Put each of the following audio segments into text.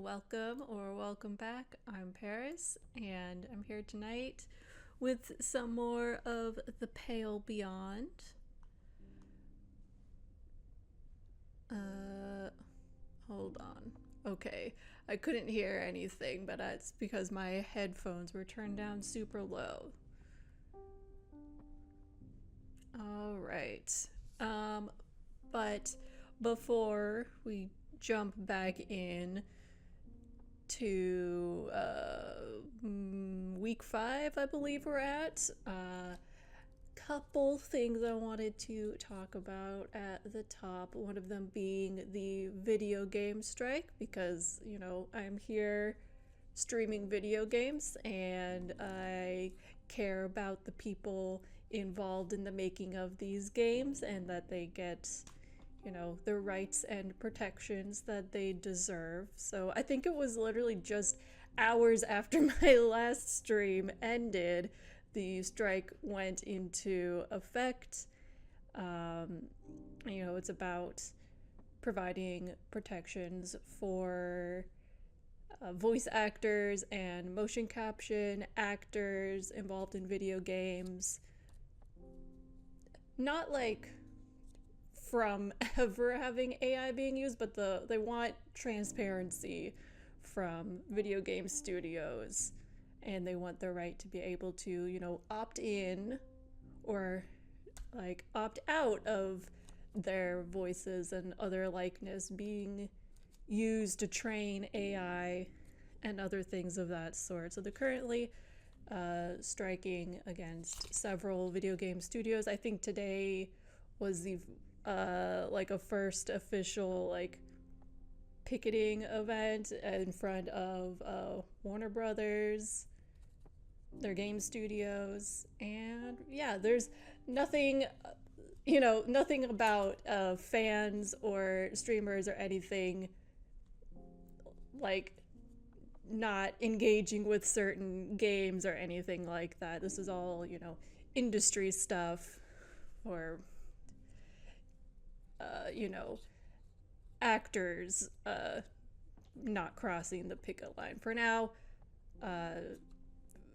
welcome or welcome back. I'm Paris, and I'm here tonight with some more of The Pale Beyond. Hold on. Okay, I couldn't hear anything, but that's because my headphones were turned down super low. All right. Um, but before we jump back in to week 5, I believe we're at. Couple things I wanted to talk about at the top. One of them being the video game strike, because I'm here streaming video games and I care about the people involved in the making of these games and that they get the rights and protections that they deserve. So I think it was literally just hours after my last stream ended, the strike went into effect. It's about providing protections for voice actors and motion caption actors involved in video games. Not like from ever having AI being used, but they want transparency from video game studios, and they want the right to be able to, opt in or like opt out of their voices and other likeness being used to train AI and other things of that sort. So they're currently striking against several video game studios. I think today was the a first official picketing event in front of Warner Brothers, their game studios, and yeah, there's nothing nothing about fans or streamers or anything like not engaging with certain games or anything like that. This is all industry stuff, or actors not crossing the picket line. For now,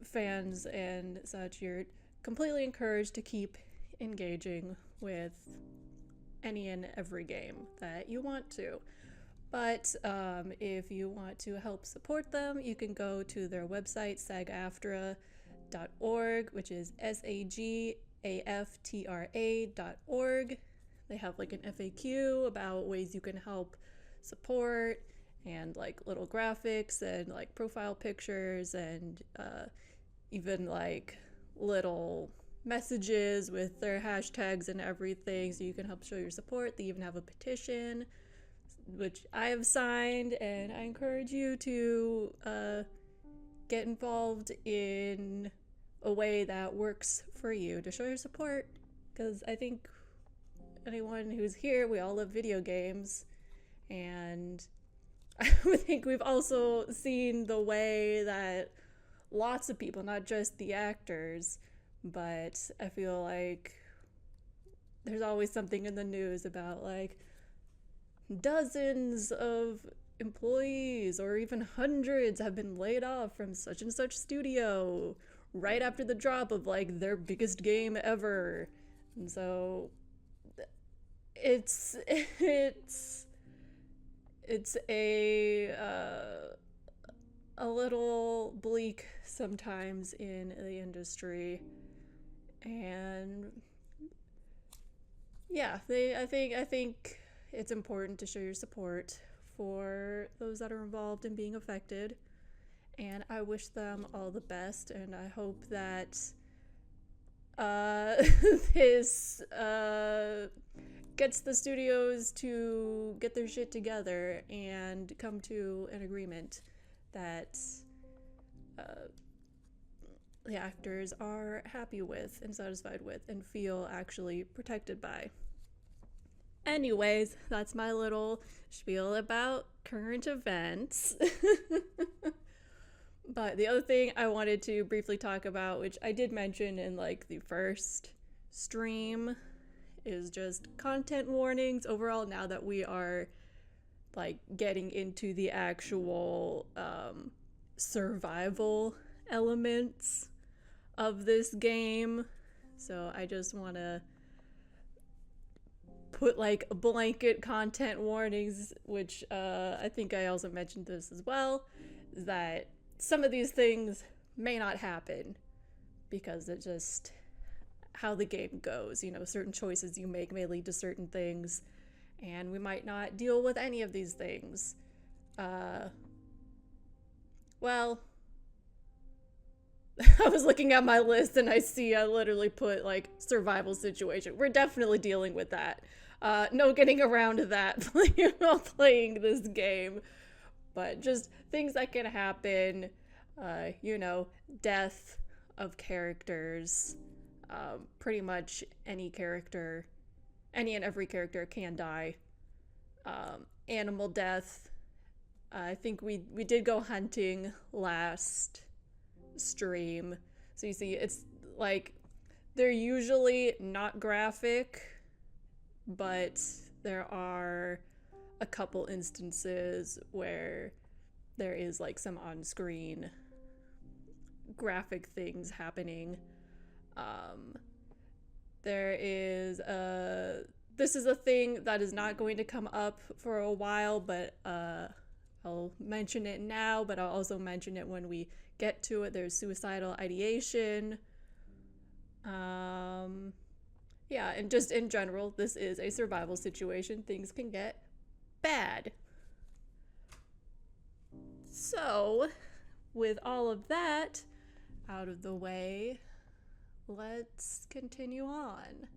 fans and such, you're completely encouraged to keep engaging with any and every game that you want to. But if you want to help support them, you can go to their website, SAG-AFTRA.org, which is SAGAFTRA.org. They have an FAQ about ways you can help support, and little graphics and profile pictures, and even little messages with their hashtags and everything, so you can help show your support. They even have a petition, which I have signed, and I encourage you to get involved in a way that works for you to show your support, because I think anyone who's here, we all love video games, and I think we've also seen the way that lots of people, not just the actors, but I feel like there's always something in the news about dozens of employees or even hundreds have been laid off from such and such studio right after the drop of their biggest game ever. And so it's a little bleak sometimes in the industry, and yeah, I think it's important to show your support for those that are involved in being affected, and I wish them all the best, and I hope that this gets the studios to get their shit together and come to an agreement that the actors are happy with and satisfied with and feel actually protected by. Anyways, that's my little spiel about current events. But the other thing I wanted to briefly talk about, which I did mention in the first stream, is just content warnings overall. Now that we are like getting into the actual survival elements of this game. So I just want to put like blanket content warnings, which I think I also mentioned this as well, is that some of these things may not happen because it's just how the game goes. You know, certain choices you make may lead to certain things, and we might not deal with any of these things. Well, I was looking at my list and I literally put like survival situation. We're definitely dealing with that. No getting around to that while playing this game. But just things that can happen, you know, death of characters. Pretty much any and every character can die. Animal death. I think we did go hunting last stream. So you see, it's like they're usually not graphic, but there are a couple instances where there is like some on-screen graphic things happening. There is this is a thing that is not going to come up for a while, but I'll mention it now, but I'll also mention it when we get to it. There's suicidal ideation. Yeah, and just in general, this is a survival situation. Things can get bad. So, with all of that out of the way, let's continue on.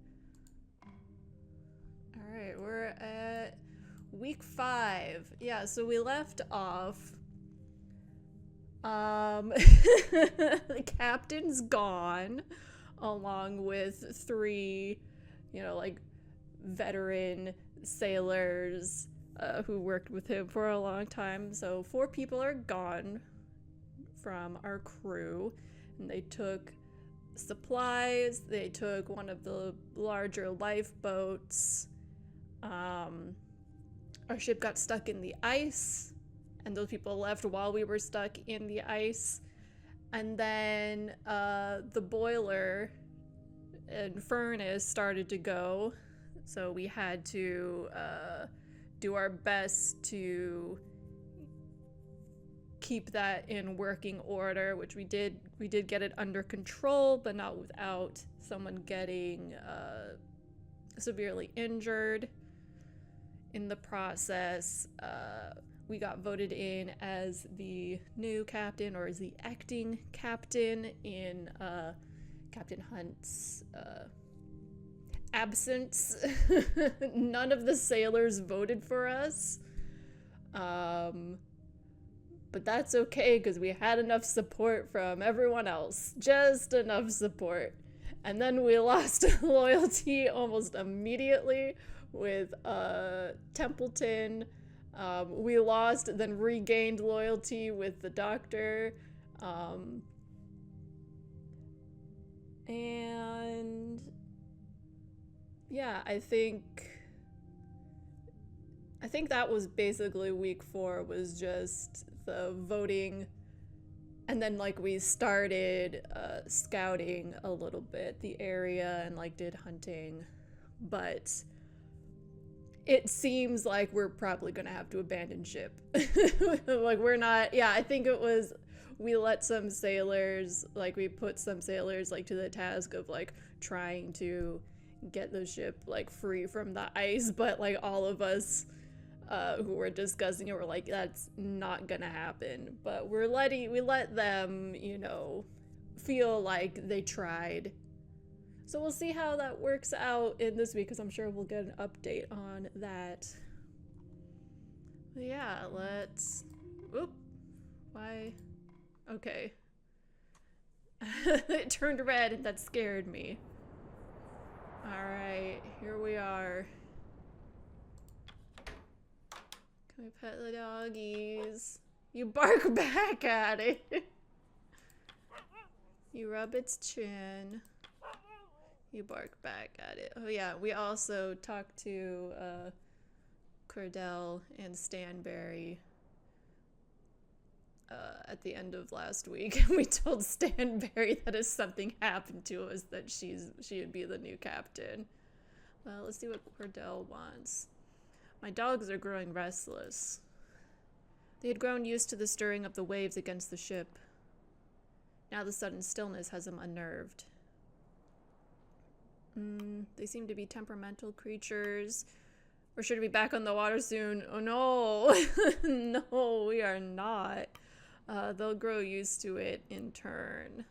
Alright, we're at week 5. Yeah, so we left off. The captain's gone, along with 3, you know, like, veteran sailors who worked with him for a long time. So 4 people are gone from our crew, and they took supplies, they took one of the larger lifeboats. Our ship got stuck in the ice, and those people left while we were stuck in the ice. And then the boiler and furnace started to go, so we had to do our best to keep that in working order, which we did. We did get it under control, but not without someone getting severely injured. In the process, we got voted in as the new captain, or as the acting captain in Captain Hunt's absence. None of the sailors voted for us. But that's okay, because we had enough support from everyone else. Just enough support. And then we lost loyalty almost immediately with Templeton. We lost, then regained loyalty with the Doctor. And yeah, I think that was basically week 4, was just the voting. And then like we started scouting a little bit the area and like did hunting, but it seems like we're probably gonna have to abandon ship. Like we're not, yeah, I think it was, we let some sailors, like we put some sailors like to the task of like trying to get the ship like free from the ice, but like all of us who were discussing it were like, that's not gonna happen. But we let them, you know, feel like they tried. So we'll see how that works out in this week, because I'm sure we'll get an update on that. But yeah, let's... Oop. Why? Okay. It turned red and that scared me. Alright, here we are. Can we pet the doggies? You bark back at it. You rub its chin. You bark back at it. Oh yeah, we also talked to Cordell and Stanberry at the end of last week. We told Stanberry that if something happened to us, that she would be the new captain. Well, let's see what Cordell wants. My dogs are growing restless. They had grown used to the stirring of the waves against the ship. Now the sudden stillness has them unnerved. They seem to be temperamental creatures. We're sure to be back on the water soon. Oh no! No, we are not. They'll grow used to it in turn.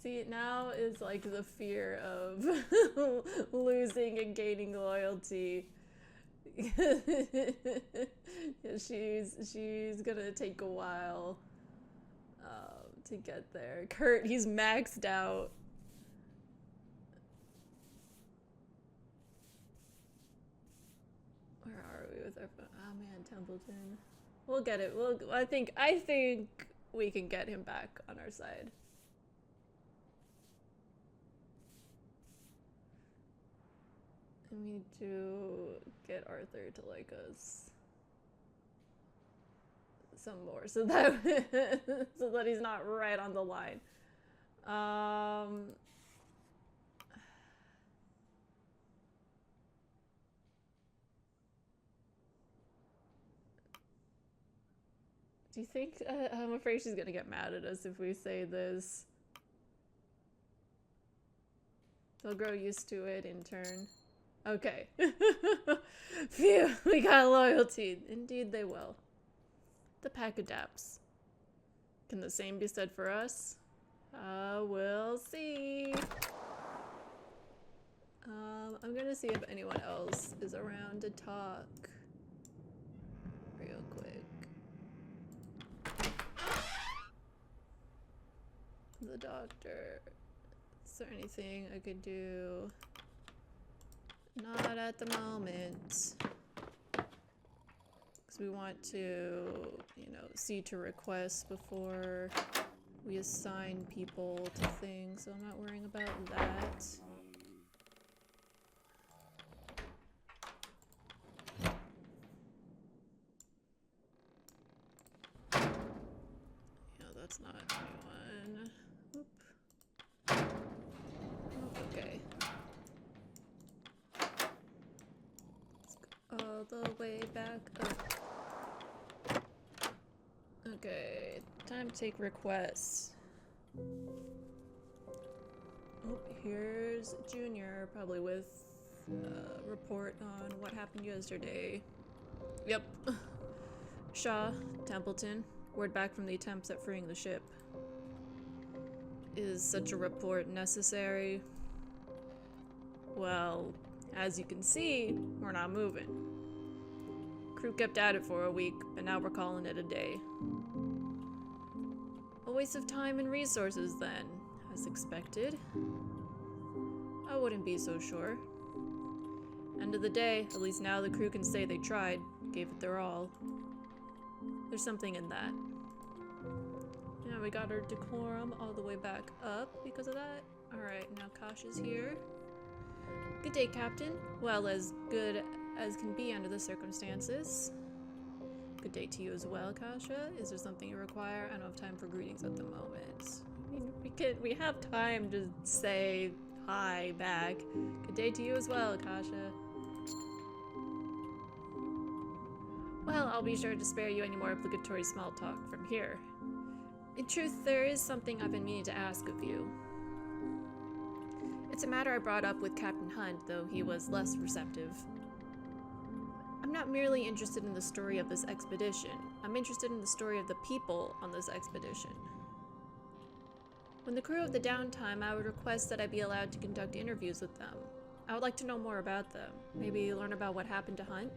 See, now is like the fear of losing and gaining loyalty. She's gonna take a while to get there. Kurt, he's maxed out. Where are we with our phone? Oh man, Templeton. We'll get it. I think we can get him back on our side. We need to get Arthur to like us some more so that so that he's not right on the line. Do you think I'm afraid she's gonna get mad at us if we say this? They'll grow used to it in turn. Okay. Phew, we got loyalty. Indeed they will. The pack adapts. Can the same be said for us? We'll see. I'm gonna see if anyone else is around to talk real quick. The doctor. Is there anything I could do? Not at the moment. Because we want to, you know, see to requests before we assign people to things, so I'm not worrying about that. Yeah, that's not anyone. Oop. Oh, okay. All the way back up. Okay, time to take requests. Oh, here's Junior, probably with a report on what happened yesterday. Yep. Shaw, Templeton, word back from the attempts at freeing the ship. Is such a report necessary? Well, as you can see, we're not moving. Crew kept at it for a week, but now we're calling it a day. A waste of time and resources then, as expected. I wouldn't be so sure. End of the day, at least now the crew can say they tried, gave it their all. There's something in that. Yeah, we got our decorum all the way back up because of that. Alright, now Kasha's here. Good day, Captain. Well, as good as can be under the circumstances. Good day to you as well, Kasha. Is there something you require? I don't have time for greetings at the moment. I mean, we have time to say hi back. Good day to you as well, Kasha. Well, I'll be sure to spare you any more obligatory small talk from here. In truth, there is something I've been meaning to ask of you. It's a matter I brought up with Captain Hunt, though he was less receptive. I'm not merely interested in the story of this expedition. I'm interested in the story of the people on this expedition. When the crew of the Downtime, I would request that I be allowed to conduct interviews with them. I would like to know more about them. Maybe learn about what happened to Hunt.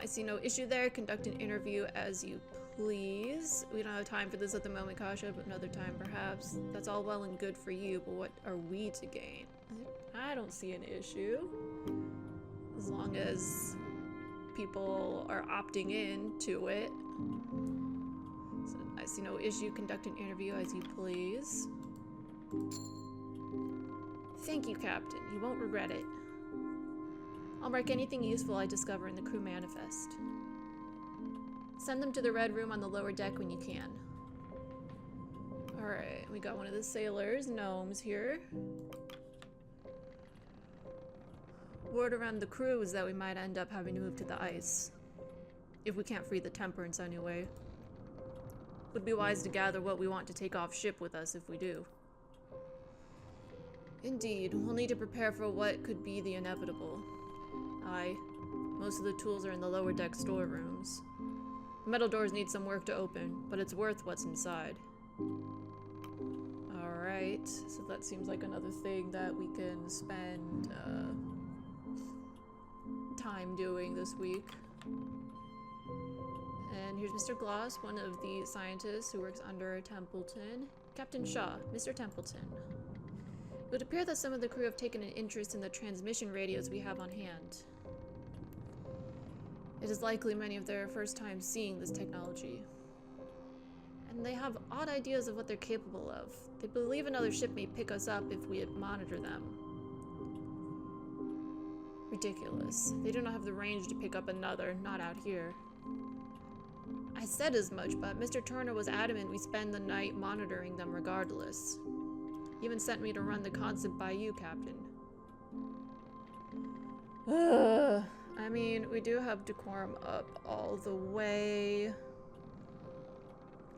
I see no issue there. Conduct an interview as you please. We don't have time for this at the moment, Kasha, but another time perhaps. That's all well and good for you, but what are we to gain? I don't see an issue. As long as people are opting in to it. see no issue. Conduct an interview as you please. Thank you, Captain. You won't regret it. I'll mark anything useful I discover in the crew manifest. Send them to the red room on the lower deck when you can. Alright, we got one of the sailors, gnomes here. Word around the crew is that we might end up having to move to the ice. If we can't free the Temperance anyway. Would be wise to gather what we want to take off ship with us if we do. Indeed, we'll need to prepare for what could be the inevitable. Aye, most of the tools are in the lower deck storerooms. The metal doors need some work to open, but it's worth what's inside. Alright, so that seems like another thing that we can spend time doing this week. And here's Mr. Gloss, one of the scientists who works under Templeton. Captain Shaw, Mr. Templeton. It would appear that some of the crew have taken an interest in the transmission radios we have on hand. It is likely many of their first time seeing this technology. And they have odd ideas of what they're capable of. They believe another ship may pick us up if we monitor them. Ridiculous. They do not have the range to pick up another, not out here. I said as much, but Mr. Turner was adamant we spend the night monitoring them regardless. He even sent me to run the concept by you, Captain. I mean, we do have decorum up all the way.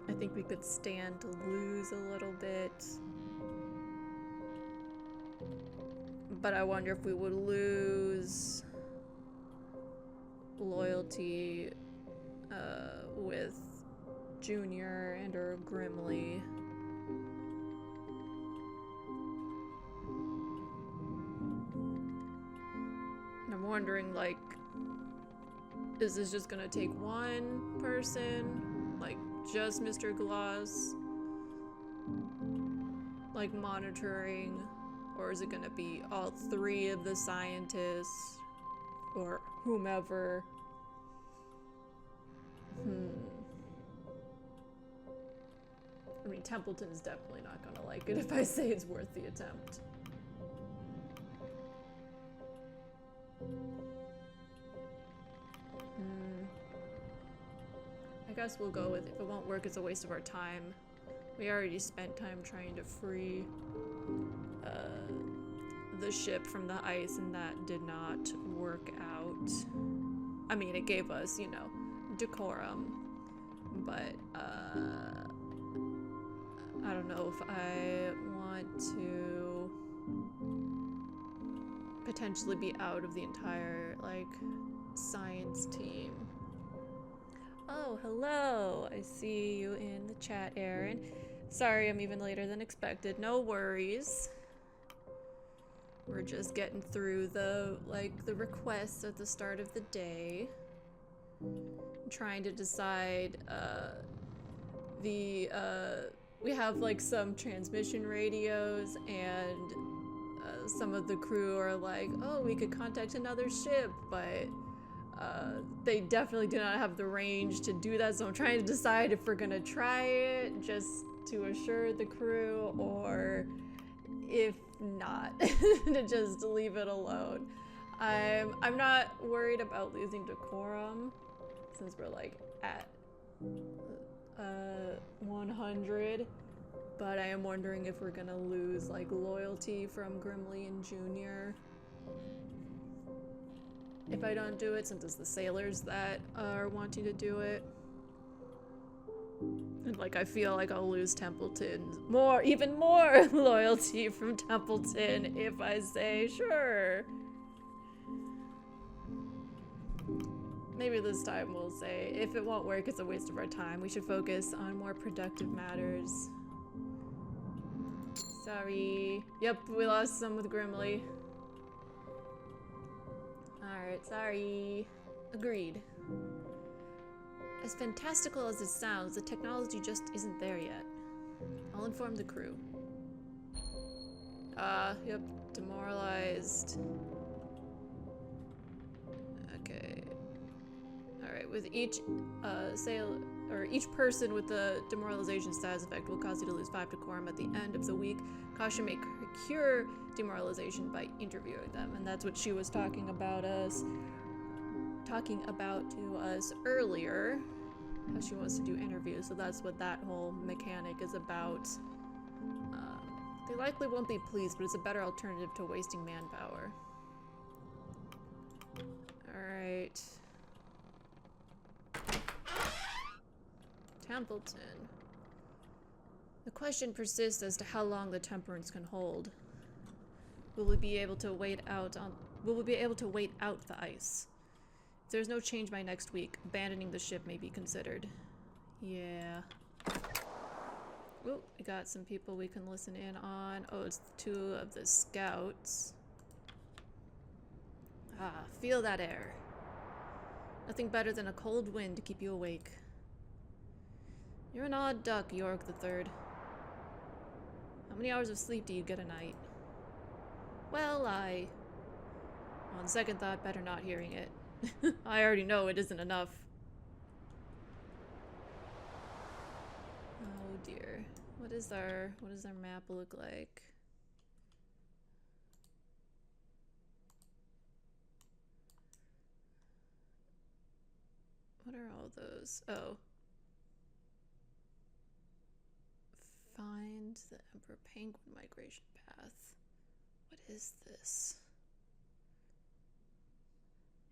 I think we could stand to lose a little bit. But I wonder if we would lose loyalty with Junior and or Grimly. And I'm wondering, like, is this just gonna take one person? Like, just Mr. Gloss? Like, monitoring? Or is it gonna be all three of the scientists? Or whomever? I mean, Templeton is definitely not gonna like it if I say it's worth the attempt. I guess we'll go with, if it won't work, it's a waste of our time. We already spent time trying to free the ship from the ice, and that did not work out. I mean, it gave us, you know, decorum, but I don't know if I want to potentially be out of the entire, like, science team. Oh, hello! I see you in the chat, Aaron. Sorry I'm even later than expected. No worries. We're just getting through the, like, the requests at the start of the day. I'm trying to decide, we have, like, some transmission radios, and some of the crew are like, oh, we could contact another ship, but they definitely do not have the range to do that, so I'm trying to decide if we're gonna try it just to assure the crew, or if not, to just leave it alone. I'm not worried about losing decorum, since we're, like, at 100, but I am wondering if we're gonna lose, like, loyalty from Grimly and Junior if I don't do it, since it's the sailors that are wanting to do it. And, like, I feel like I'll lose Templeton even more loyalty from Templeton if I say sure. Maybe this time we'll say, if it won't work, it's a waste of our time. We should focus on more productive matters. Sorry. Yep, we lost some with Grimly. Alright, sorry. Agreed. As fantastical as this sounds, the technology just isn't there yet. I'll inform the crew. Yep, demoralized. Okay. Alright, with each or each person with the demoralization status effect will cause you to lose 5 decorum at the end of the week. Kasha may cure demoralization by interviewing them, and that's what she was talking about to us earlier. How she wants to do interviews, so that's what that whole mechanic is about. They likely won't be pleased, but it's a better alternative to wasting manpower. Alright. Templeton. The question persists as to how long the Temperance can hold. Will we be able to wait out the ice? If there's no change by next week, abandoning the ship may be considered. Yeah. Ooh, we got some people we can listen in on. Oh, it's 2 of the scouts. Ah, feel that air. Nothing better than a cold wind to keep you awake. You're an odd duck, York the Third. How many hours of sleep do you get a night? Well, on second thought, better not hearing it. I already know it isn't enough. Oh dear. What does our map look like? What are all those? Oh. Find the Emperor Penguin migration path. What is this?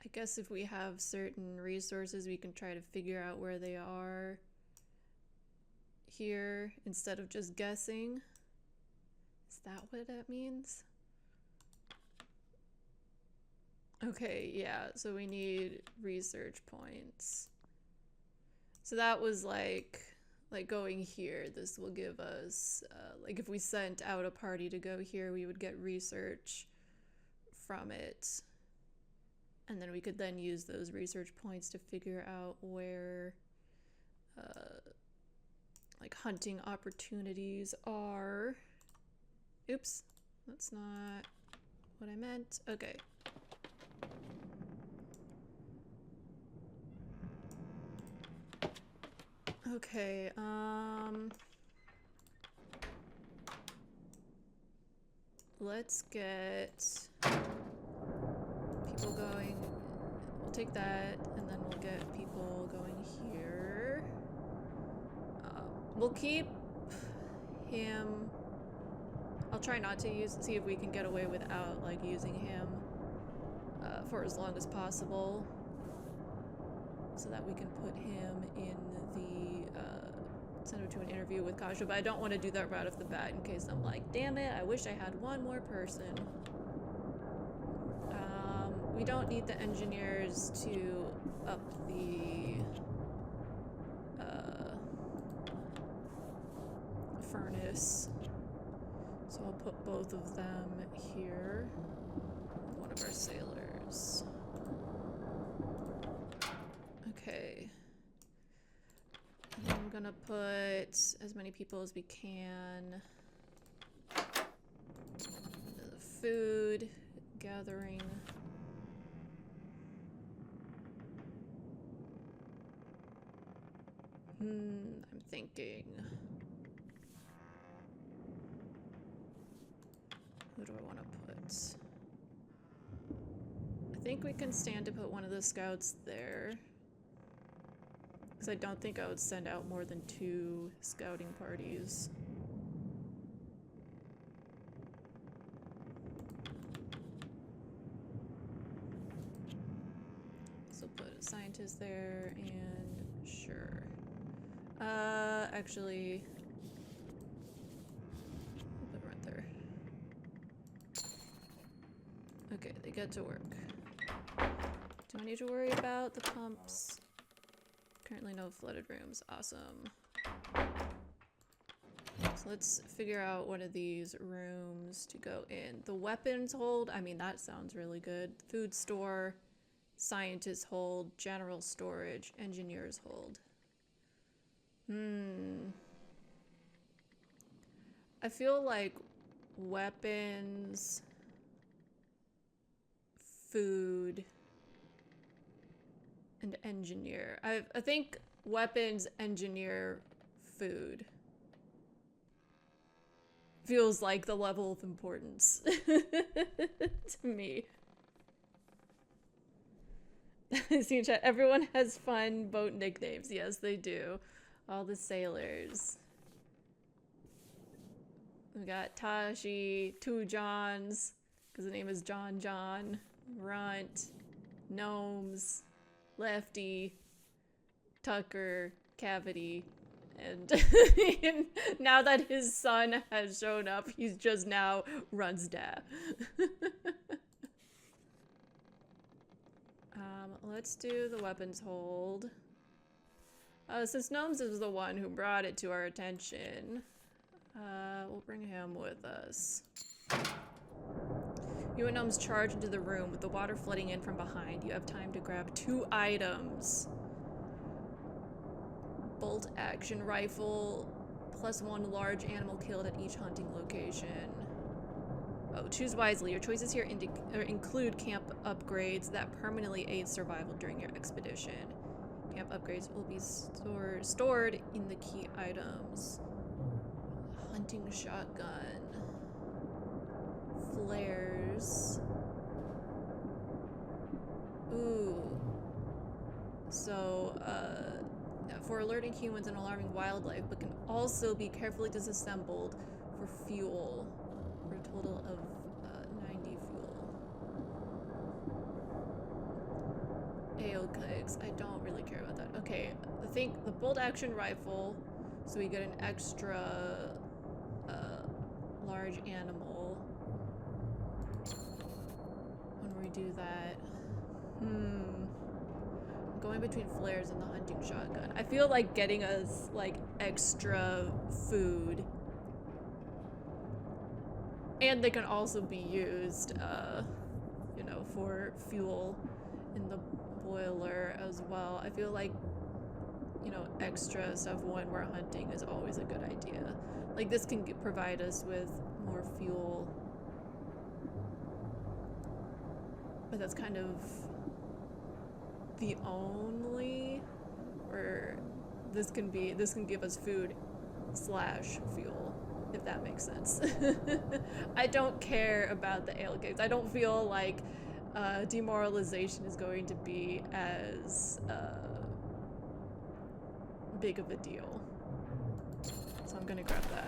I guess if we have certain resources, we can try to figure out where they are here instead of just guessing. Is that what that means? Okay, yeah, so we need research points. So that was like going here. This will give us, like if we sent out a party to go here, we would get research from it. And then we could then use those research points to figure out where, like hunting opportunities are. Oops, that's not what I meant. Okay. Okay, let's get people going. We'll take that, and then we'll get people going here. We'll keep him. I'll try not to see if we can get away without, like, using him for as long as possible, so that we can put him in send him to an interview with Kasha, but I don't want to do that right off the bat in case I'm like, damn it, I wish I had one more person. We don't need the engineers to up the furnace, so I'll put both of them here. One of our sailors. Okay. I'm gonna put as many people as we can. The food gathering. I'm thinking. Who do I want to put? I think we can stand to put one of the scouts there. Because I don't think I would send out more than 2 scouting parties. So put a scientist there, and sure. Actually, put right there. Okay, they get to work. Do I need to worry about the pumps? Currently no flooded rooms. Awesome. So let's figure out one of these rooms to go in. The weapons hold, I mean, that sounds really good. Food store, scientist hold, general storage, engineers hold. I feel like weapons, food, And engineer. I think weapons, engineer, food. Feels like the level of importance to me. See, chat. Everyone has fun boat nicknames. Yes, they do. All the sailors. We got Tashi, two Johns, because the name is John, Runt, Gnomes, Lefty, Tucker, Cavity, and now that his son has shown up, he's just now Runt's dad. Let's do the weapons hold. Since Gnomes is the one who brought it to our attention, we'll bring him with us. You and Gnomes charge into the room with the water flooding in from behind. You have time to grab 2 items. Bolt action rifle, +1 large animal killed at each hunting location. Oh, choose wisely. Your choices here include camp upgrades that permanently aid survival during your expedition. Camp upgrades will be stored in the key items. Hunting shotgun. Flares. Ooh. So, for alerting humans and alarming wildlife, but can also be carefully disassembled for fuel. For a total of 90 fuel. AO clicks. I don't really care about that. Okay, I think the bolt action rifle, so we get an extra large animal when we do that. Going between flares and the hunting shotgun. I feel like getting us like extra food. And they can also be used, you know, for fuel in the boiler as well. I feel like, you know, extra stuff when we're hunting is always a good idea. Like, this can provide us with more fuel. But that's kind of the only, or this can give us food / fuel. If that makes sense. I don't care about the ale games. I don't feel like demoralization is going to be as big of a deal. So I'm gonna grab that.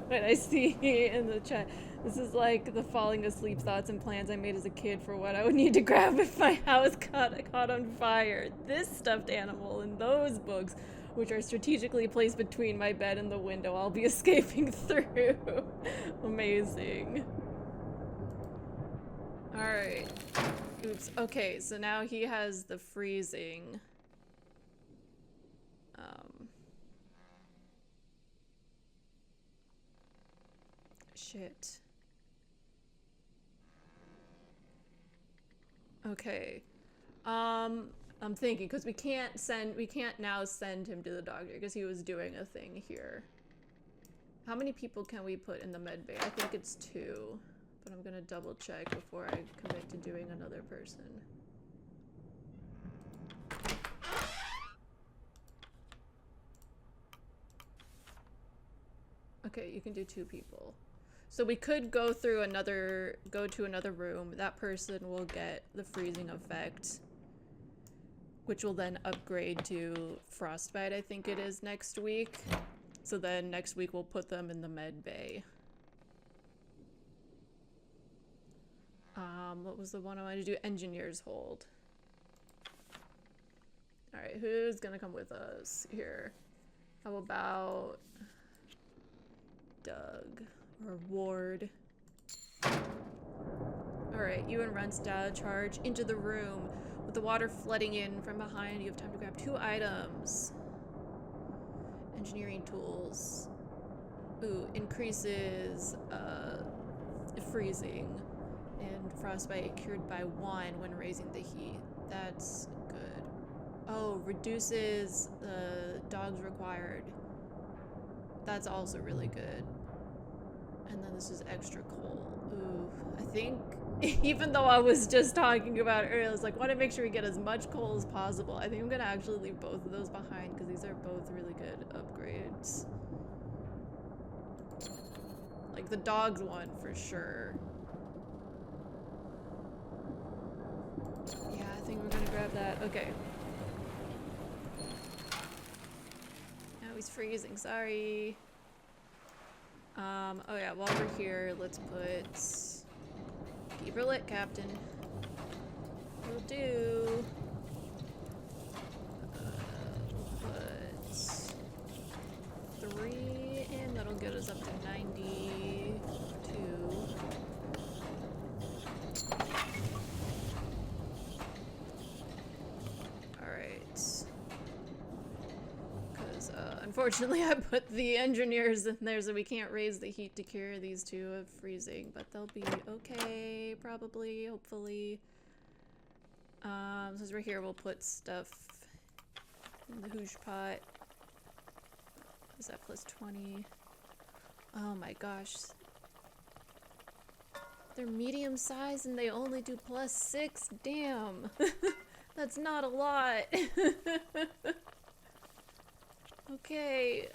When I see in the chat, this is like the falling asleep thoughts and plans I made as a kid for what I would need to grab if my house caught on fire. This stuffed animal in those books, which are strategically placed between my bed and the window I'll be escaping through. Amazing. Alright. Oops. Okay, so now he has the freezing. Shit. Okay. I'm thinking, because we can't now send him to the doctor because he was doing a thing here. How many people can we put in the med bay? I think it's 2, but I'm gonna double check before I commit to doing another person. Okay, you can do 2 people. So we could go to another room. That person will get the freezing effect, which will then upgrade to frostbite, I think it is, next week. So then next week we'll put them in the med bay. What was the one I wanted to do? Engineer's hold. Alright, who's gonna come with us here? How about Doug? Or Ward. Alright, you and Runstad charge into the room. With the water flooding in from behind, you have time to grab 2 items. Engineering tools. Ooh, increases freezing. And frostbite cured by 1 when raising the heat. That's good. Oh, reduces the dogs required. That's also really good. And then this is extra coal. Ooh, I think even though I was just talking about it earlier, I was like, want to make sure we get as much coal as possible. I think I'm gonna actually leave both of those behind because these are both really good upgrades. Like the dogs one for sure. Yeah, I think we're gonna grab that. Okay. Now he's freezing, sorry. Oh yeah, while we're here, let's put... Keep her lit, Captain. Will do. Put 3 in, that'll get us up to 92. Alright. Because, unfortunately I put the engineers in there so we can't raise the heat to cure these two of freezing, but they'll be okay, probably, hopefully. Since we're here, we'll put stuff in the hoosh pot. Is that plus 20? Oh my gosh. They're medium size and they only do plus 6? Damn. That's not a lot. Okay,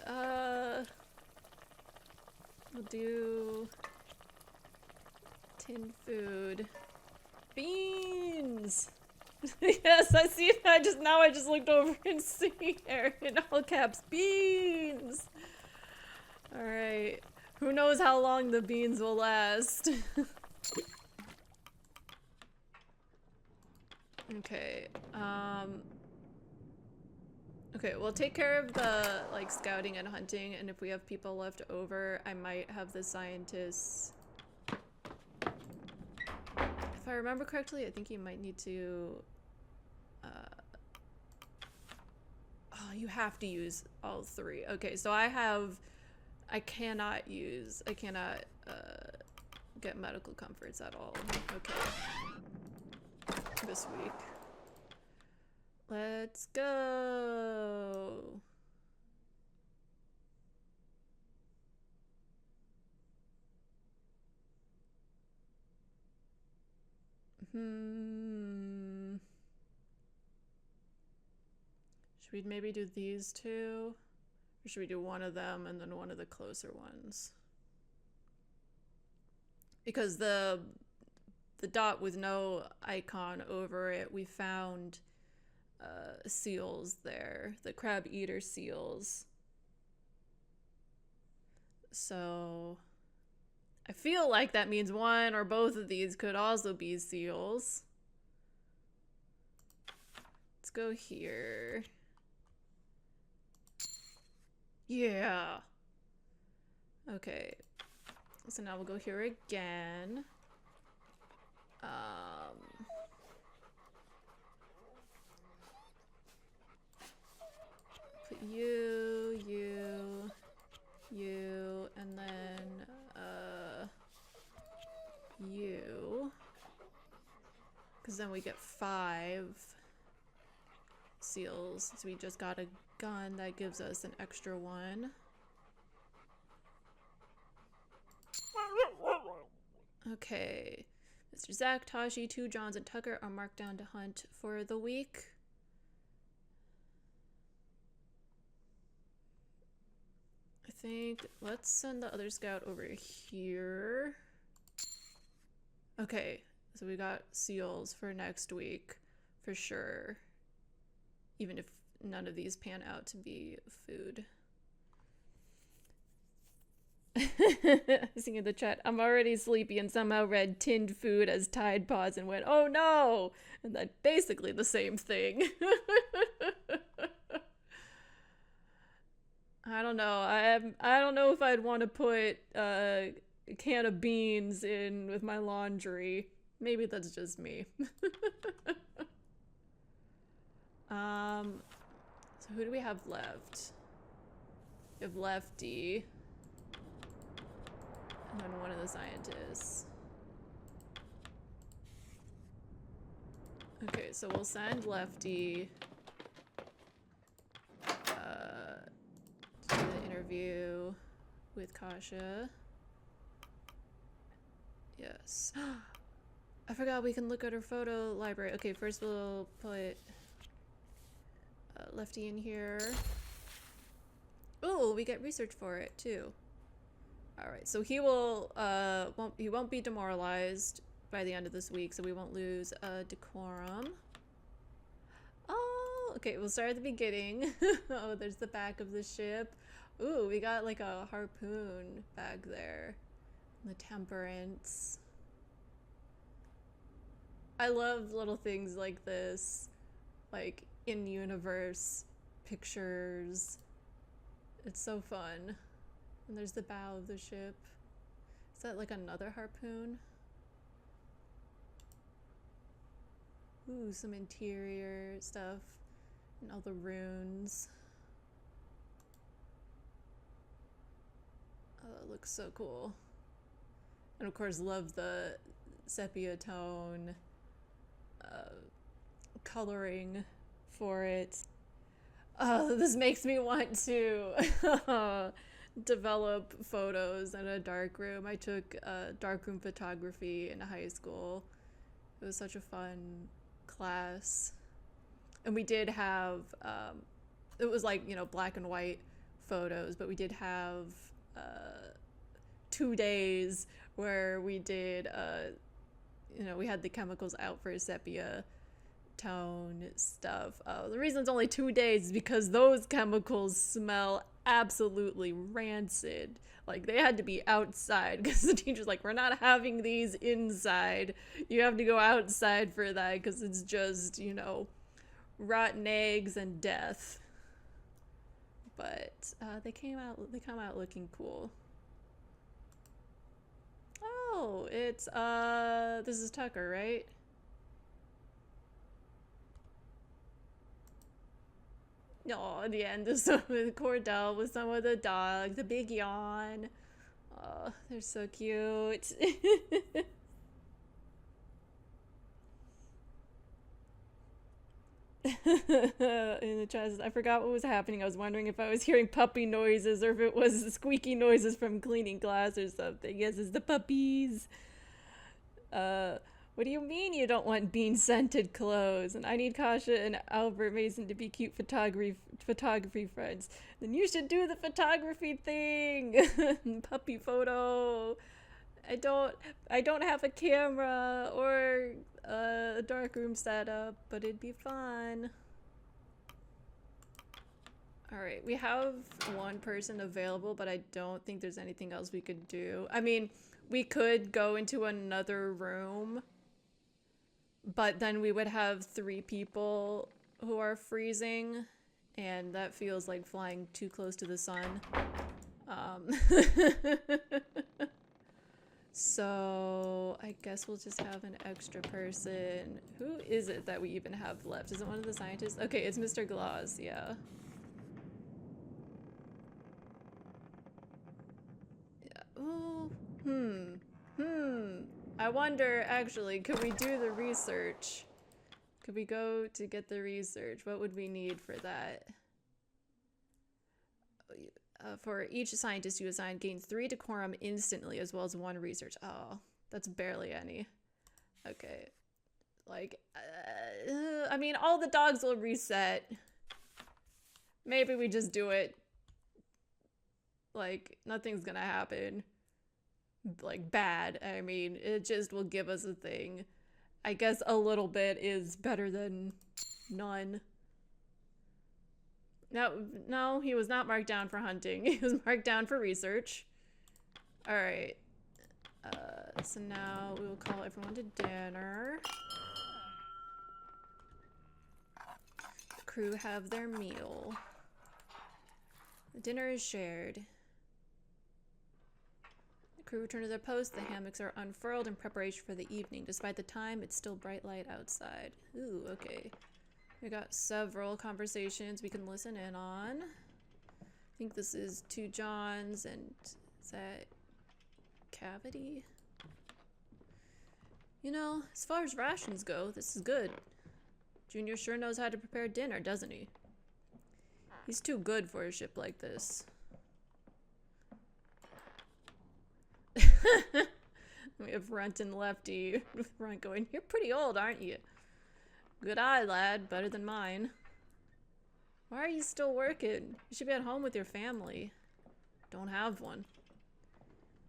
we'll do tin food. Beans! Yes, I see it. I just looked over and see there in all caps. Beans! Alright. Who knows how long the beans will last. Okay, okay, we'll take care of the, like, scouting and hunting, and if we have people left over, I might have the scientists... If I remember correctly, I think you might need to... Oh, you have to use all 3. Okay, so I cannot get medical comforts at all. Okay. This week. Let's go. Should we maybe do these two? Or should we do one of them and then one of the closer ones? Because the dot with no icon over it, we found seals there, the crab eater seals. So I feel like that means one or both of these could also be seals. Let's go here. Yeah. Okay. So now we'll go here again. Put you, and then, you. Because then we get 5 seals. So we just got a gun that gives us an extra 1. Okay. Mr. Zach, Tashi, 2 Johns, and Tucker are marked down to hunt for the week. I think let's send the other scout over here. Okay, so we got seals for next week for sure. Even if none of these pan out to be food. Seeing in the chat, I'm already sleepy and somehow read tinned food as Tide Pods and went, oh no! And that's basically the same thing. I don't know. I don't know if I'd want to put a can of beans in with my laundry. Maybe that's just me. So who do we have left? We have Lefty. And then one of the scientists. Okay, so we'll send Lefty to the interview with Kasha. Yes. I forgot we can look at her photo library. Okay, first we'll put Lefty in here. Oh, we get research for it too. All right, so he will he won't be demoralized by the end of this week, so we won't lose decorum. Oh, okay, we'll start at the beginning. Oh, there's the back of the ship. Ooh, we got like a harpoon back there. The Temperance. I love little things like this, like in-universe pictures. It's so fun. And there's the bow of the ship. Is that like another harpoon? Ooh, some interior stuff and all the runes. Oh, it looks so cool. And of course, love the sepia tone coloring for it. Oh, this makes me want to develop photos in a darkroom. I took darkroom photography in high school. It was such a fun class. And we did have, it was like, you know, black and white photos, but we did have 2 days where we did, you know, we had the chemicals out for sepia tone stuff. The reason it's only 2 days is because those chemicals smell absolutely rancid. Like, they had to be outside because the teacher's like, we're not having these inside. You have to go outside for that because it's just, you know, rotten eggs and death. But they come out looking cool. Oh, it's this is Tucker, right? Oh, at the end of some with Cordell with some of the dogs, the big yawn. Oh, they're so cute. In the chest, I forgot what was happening. I was wondering if I was hearing puppy noises or if it was squeaky noises from cleaning glass or something. Yes, it's the puppies. What do you mean you don't want bean-scented clothes? And I need Kasha and Albert Mason to be cute photography friends. Then you should do the photography thing. Puppy photo. I don't have a camera or a darkroom setup, but it'd be fun. Alright, we have one person available, but I don't think there's anything else we could do. I mean, we could go into another room, but then we would have 3 people who are freezing, and that feels like flying too close to the sun. So I guess we'll just have an extra person. Who is it that we even have left? Is it one of the scientists? Okay, it's Mr. Gloss, yeah. Oh, I wonder, actually, could we do the research? Could we go to get the research? What would we need for that? For each scientist you assign, gain 3 decorum instantly, as well as 1 research. Oh, that's barely any. Okay. Like, I mean, all the dogs will reset. Maybe we just do it. Like, nothing's gonna happen. Like, bad. I mean, it just will give us a thing. I guess a little bit is better than none. No, he was not marked down for hunting. He was marked down for research. Alright. So now we will call everyone to dinner. The crew have their meal. The dinner is shared. The crew return to their posts. The hammocks are unfurled in preparation for the evening. Despite the time, it's still bright light outside. Ooh, okay. We got several conversations we can listen in on. I think this is 2 Johns and is that Cavity? You know, as far as rations go, this is good. Junior sure knows how to prepare dinner, doesn't he? He's too good for a ship like this. if Runt and Lefty, with Runt going, "You're pretty old, aren't you?" "Good eye, lad. Better than mine." "Why are you still working? You should be at home with your family." "Don't have one."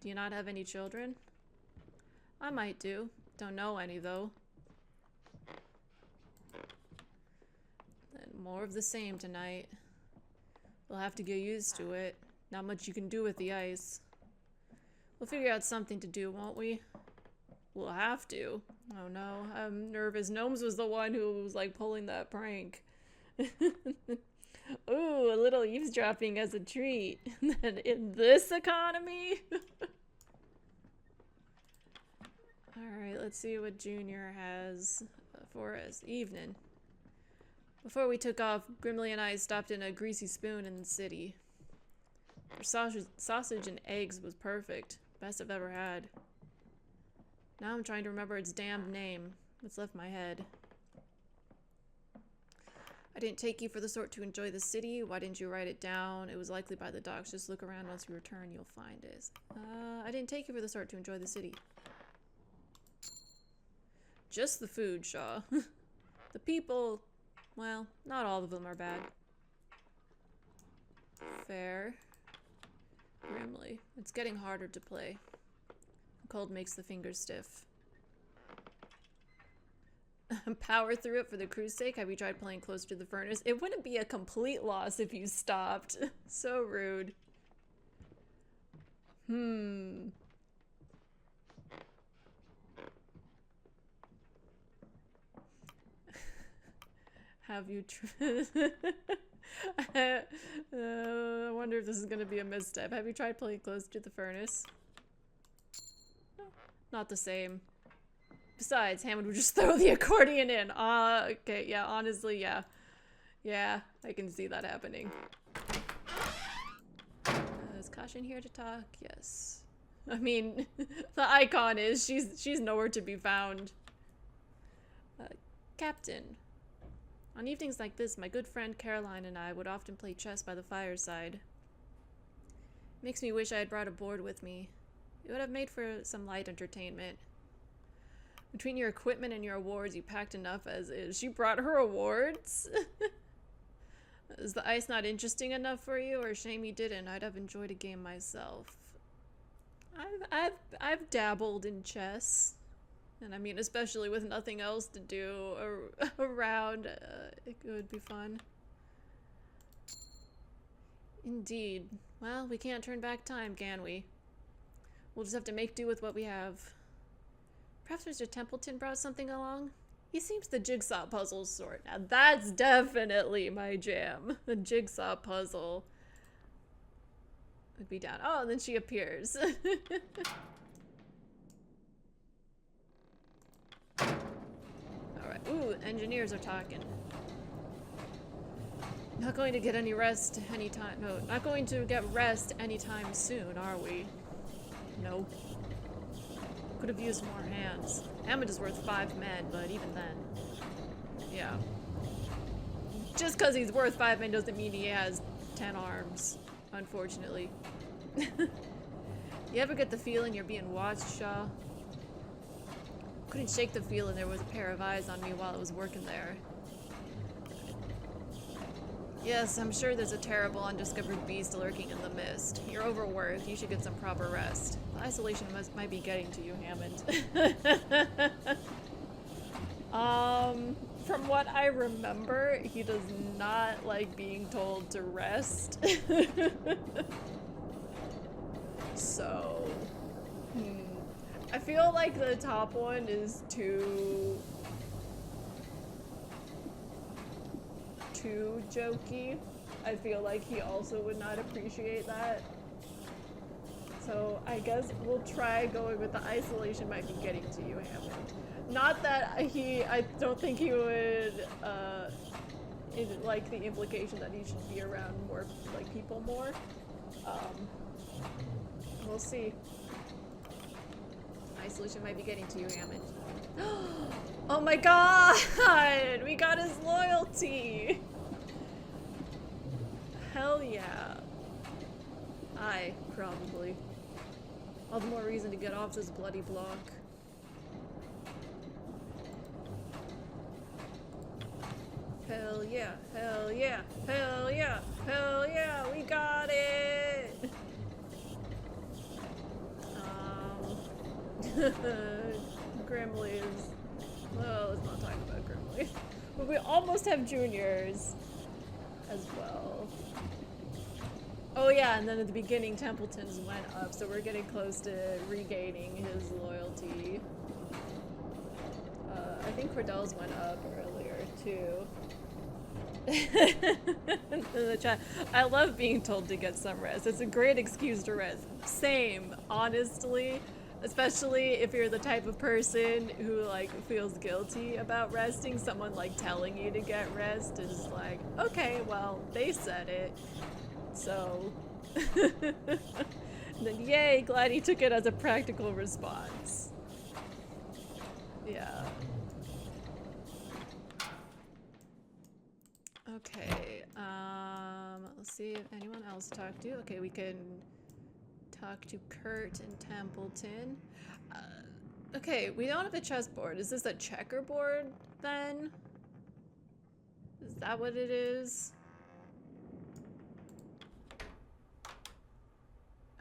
"Do you not have any children?" "I might do. Don't know any, though." Then more of the same tonight. We'll have to get used to it. Not much you can do with the ice. We'll figure out something to do, won't we? We'll have to. Oh no, I'm nervous. Gnomes was the one who was like pulling that prank. Ooh, a little eavesdropping as a treat. And in this economy? Alright, let's see what Junior has for us. Evening. Before we took off, Grimly and I stopped in a Greasy Spoon in the city. Their sausage and eggs was perfect. Best I've ever had. Now I'm trying to remember its damned name. It's left my head. "I didn't take you for the sort to enjoy the city. Why didn't you write it down? It was likely by the docks. Just look around. Once you return, you'll find it." I didn't take you for the sort to enjoy the city. Just the food, Shaw. The people, well, not all of them are bad. Fair. Grimly. It's getting harder to play. The cold makes the fingers stiff. Power through it for the crew's sake. Have you tried playing closer to the furnace? It wouldn't be a complete loss if you stopped. So rude. Have you I wonder if this is going to be a misstep. Have you tried playing close to the furnace? No, not the same. Besides, Hammond would just throw the accordion in. Okay, yeah, honestly, yeah. Yeah, I can see that happening. Is Caution here to talk? Yes. I mean, the icon is, she's nowhere to be found. Captain. On evenings like this, my good friend Caroline and I would often play chess by the fireside. Makes me wish I had brought a board with me. It would have made for some light entertainment. Between your equipment and your awards, you packed enough as is. She brought her awards? Is the ice not interesting enough for you, or shame you didn't? I'd have enjoyed a game myself. I've dabbled in chess. And I mean, especially with nothing else to do around, it would be fun. Indeed. Well, we can't turn back time, can we? We'll just have to make do with what we have. Perhaps Mr. Templeton brought something along? He seems the jigsaw puzzle sort. Now that's definitely my jam. The jigsaw puzzle would be down. Oh, and then she appears. Alright. Ooh, engineers are talking. Not going to get any rest anytime. No, not going to get rest anytime soon, are we? No. Could have used more hands. Hammond is worth 5 men, but even then. Yeah. Just because he's worth 5 men doesn't mean he has 10 arms, unfortunately. You ever get the feeling you're being watched, Shaw? Couldn't shake the feeling there was a pair of eyes on me while I was working there. Yes, I'm sure there's a terrible undiscovered beast lurking in the mist. You're overworked. You should get some proper rest. The isolation might be getting to you, Hammond. From what I remember, he does not like being told to rest. So, I feel like the top one is too jokey. I feel like he also would not appreciate that. So I guess we'll try going with the isolation might be getting to you, Hammond. Not that I don't think he would like the implication that he should be around more like people more. We'll see. Isolation might be getting to you, Hammond. Oh my god! We got his loyalty! Hell yeah. I, probably. All the more reason to get off this bloody block. Hell yeah, hell yeah, hell yeah, hell yeah, we got it! Grimleys. Well, let's not talk about Grimleys. But we almost have juniors as well. Oh yeah, and then at the beginning Templeton's went up, so we're getting close to regaining his loyalty. I think Cordell's went up earlier too. In the chat, I love being told to get some rest. It's a great excuse to rest. Same, honestly. Especially if you're the type of person who like feels guilty about resting, someone like telling you to get rest is like, okay, well, they said it. So then yay, glad he took it as a practical response. Yeah. Okay, let's see if anyone else talked to. Okay, we can talk to Kurt and Templeton. Okay, we don't have a chessboard. Is this a checkerboard then? Is that what it is?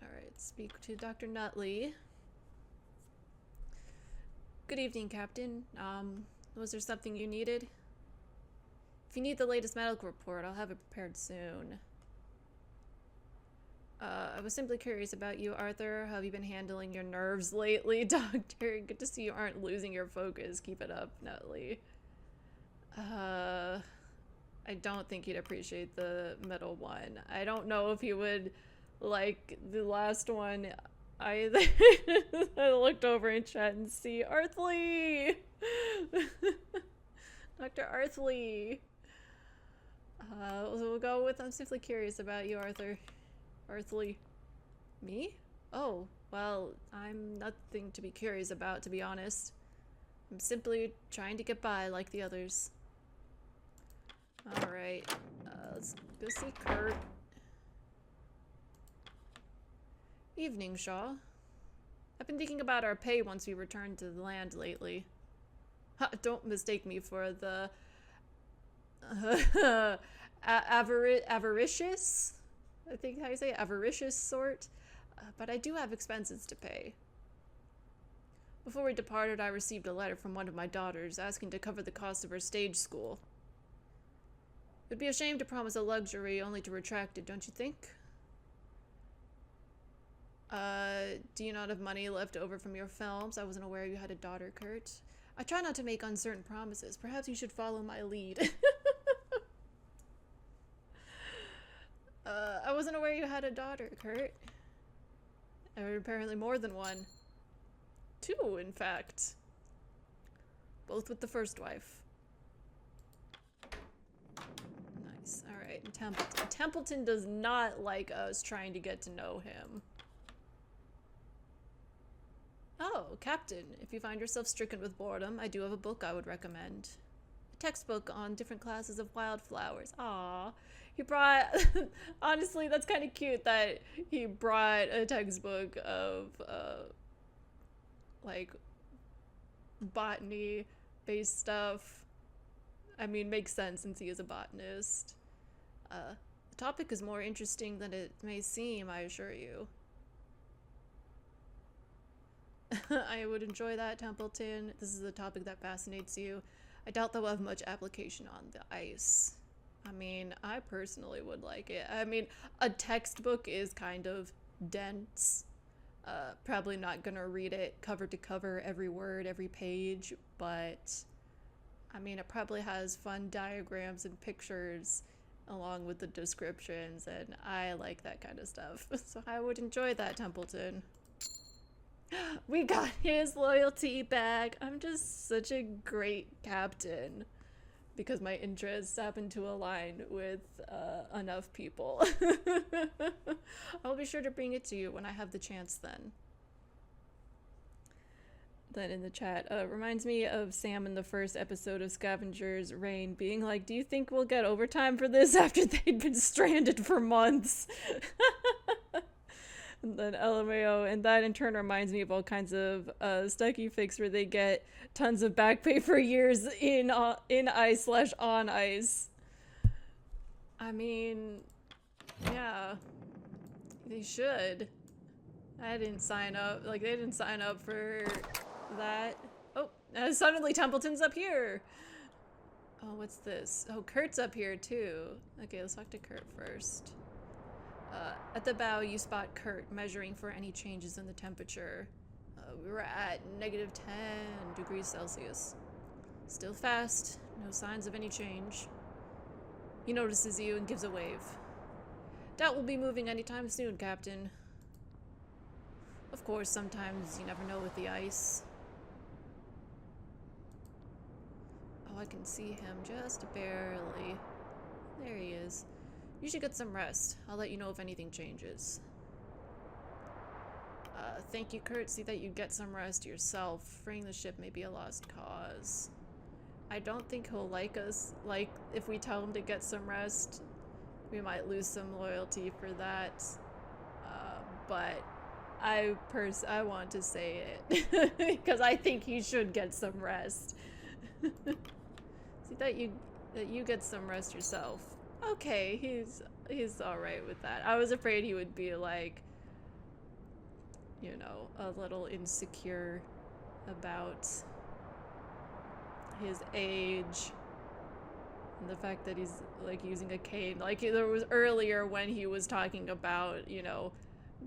Alright, speak to Dr. Nutley. Good evening, Captain. Was there something you needed? If you need the latest medical report, I'll have it prepared soon. I was simply curious about you, Arthur. How have you been handling your nerves lately, Doctor? Good to see you aren't losing your focus. Keep it up, Nutley. I don't think he'd appreciate the middle one. I don't know if he would like the last one either. I looked over in chat and see Arthley! Dr. Arthley! So we'll go with I'm simply curious about you, Arthur. Arthley. Me? Oh, well, I'm nothing to be curious about, to be honest. I'm simply trying to get by like the others. Alright, let's go see Kurt. Evening, Shaw. I've been thinking about our pay once we return to the land lately. Don't mistake me for the avaricious? I think how you say it, avaricious sort. But I do have expenses to pay. Before we departed, I received a letter from one of my daughters asking to cover the cost of her stage school. It would be a shame to promise a luxury only to retract it, don't you think? Do you not have money left over from your films? I wasn't aware you had a daughter, Kurt. I try not to make uncertain promises. Perhaps you should follow my lead. I wasn't aware you had a daughter, Kurt. Or apparently more than one. Two, in fact. Both with the first wife. Nice. Alright, and Templeton. Templeton does not like us trying to get to know him. Oh, Captain, if you find yourself stricken with boredom, I do have a book I would recommend. A textbook on different classes of wildflowers. Aww. He brought... Honestly, that's kind of cute that he brought a textbook of, like, botany-based stuff. I mean, makes sense since he is a botanist. The topic is more interesting than it may seem, I assure you. I would enjoy that, Templeton. This is a topic that fascinates you. I doubt they'll have much application on the ice. I mean, I personally would like it. I mean, a textbook is kind of dense. Probably not gonna read it cover to cover, every word, every page, but I mean, it probably has fun diagrams and pictures along with the descriptions, and I like that kind of stuff. So I would enjoy that, Templeton. We got his loyalty back. I'm just such a great captain because my interests happen to align with enough people. I'll be sure to bring it to you when I have the chance then. Then in the chat, reminds me of Sam in the first episode of Scavenger's Reign being like, do you think we'll get overtime for this after they'd been stranded for months? And then LMAO, and that in turn reminds me of all kinds of Stucky Fix where they get tons of back pay for years in ice/on ice. I mean, yeah, they should. I didn't sign up. Like, they didn't sign up for that. Oh, suddenly Templeton's up here. Oh, what's this? Oh, Kurt's up here too. Okay, let's talk to Kurt first. At the bow, you spot Kurt measuring for any changes in the temperature. We were at -10 degrees Celsius. Still fast, no signs of any change. He notices you and gives a wave. Doubt we'll be moving anytime soon, Captain. Of course, sometimes you never know with the ice. Oh, I can see him just barely. There he is. You should get some rest. I'll let you know if anything changes. Thank you, Kurt. See that you get some rest yourself. Freeing the ship may be a lost cause. I don't think he'll like us. Like, if we tell him to get some rest, we might lose some loyalty for that. But I want to say it because I think he should get some rest. See that you get some rest yourself. Okay, he's all right with that. I was afraid he would be like, you know, a little insecure about his age and the fact that he's like using a cane. Like there was earlier when he was talking about, you know,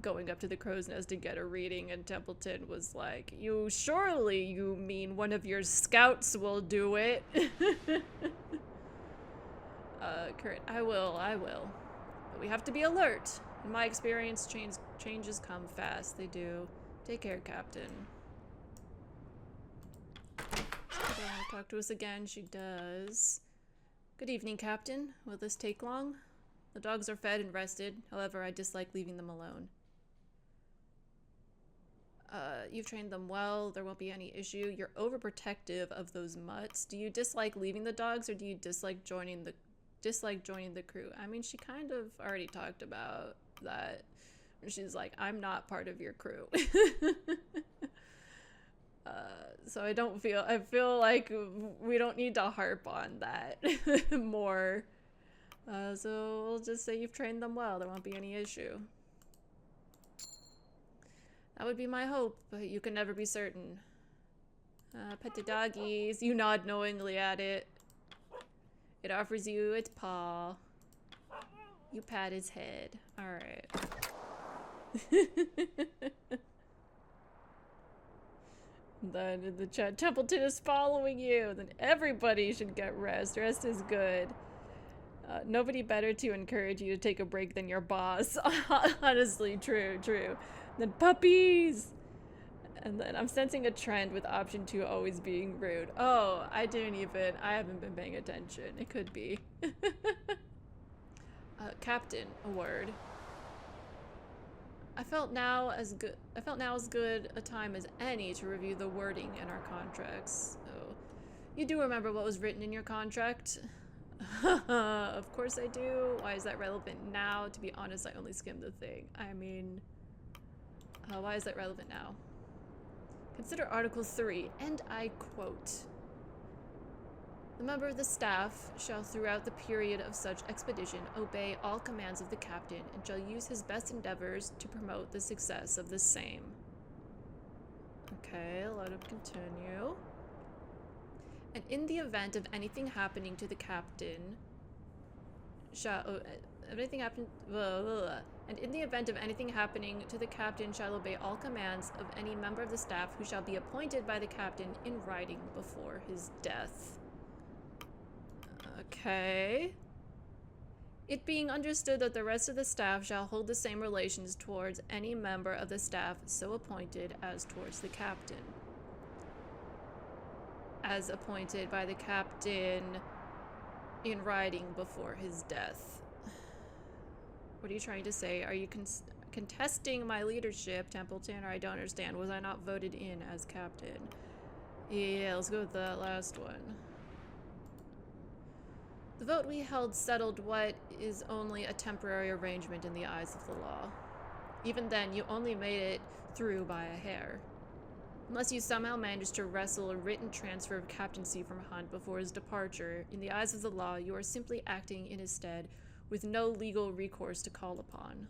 going up to the crow's nest to get a reading, and Templeton was like, you mean one of your scouts will do it. Kurt, I will. But we have to be alert. In my experience, changes come fast. They do. Take care, Captain. She's gonna talk to us again. She does. Good evening, Captain. Will this take long? The dogs are fed and rested. However, I dislike leaving them alone. You've trained them well. There won't be any issue. You're overprotective of those mutts. Do you dislike leaving the dogs, or do you dislike joining the crew? I mean, she kind of already talked about that. She's like, I'm not part of your crew. So I feel like we don't need to harp on that more. So we'll just say you've trained them well. There won't be any issue. That would be my hope, but you can never be certain. Pet the doggies. You nod knowingly at it. It offers you its paw. You pat its head. Alright. Then in the chat, Templeton is following you. Then everybody should get rest. Rest is good. Nobody better to encourage you to take a break than your boss. Honestly, true. Then puppies! And then I'm sensing a trend with option 2 always being rude. Oh, I haven't been paying attention. It could be. Captain, a word. I felt now as good a time as any to review the wording in our contracts. So, you do remember what was written in your contract? Of course I do. Why is that relevant now? To be honest, I only skimmed the thing. I mean, why is that relevant now? Consider Article 3, and I quote, "The member of the staff shall throughout the period of such expedition obey all commands of the captain and shall use his best endeavors to promote the success of the same." Okay, let him continue. And in the event of anything happening to the captain shall And in the event of anything happening to the captain shall obey all commands of any member of the staff who shall be appointed by the captain in writing before his death. Okay. It being understood that the rest of the staff shall hold the same relations towards any member of the staff so appointed as towards the captain. As appointed by the captain in writing before his death. What are you trying to say? Are you contesting my leadership, Templeton, or I don't understand? Was I not voted in as captain? Yeah, let's go with the last one. The vote we held settled what is only a temporary arrangement in the eyes of the law. Even then, you only made it through by a hair. Unless you somehow managed to wrestle a written transfer of captaincy from Hunt before his departure, in the eyes of the law, you are simply acting in his stead, with no legal recourse to call upon.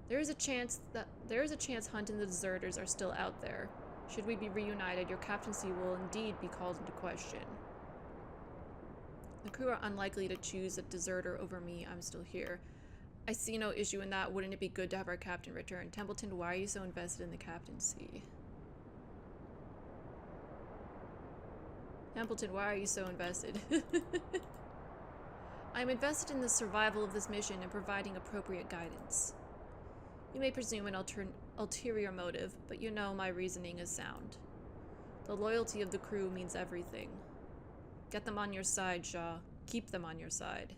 There is a chance Hunt and the deserters are still out there. Should we be reunited, your captaincy will indeed be called into question. The crew are unlikely to choose a deserter over me. I'm still here. I see no issue in that. Wouldn't it be good to have our captain return? Templeton, why are you so invested in the captaincy? Templeton, why are you so invested? I'm invested in the survival of this mission and providing appropriate guidance. You may presume an ulterior motive, but you know my reasoning is sound. The loyalty of the crew means everything. Get them on your side, Shaw. Keep them on your side.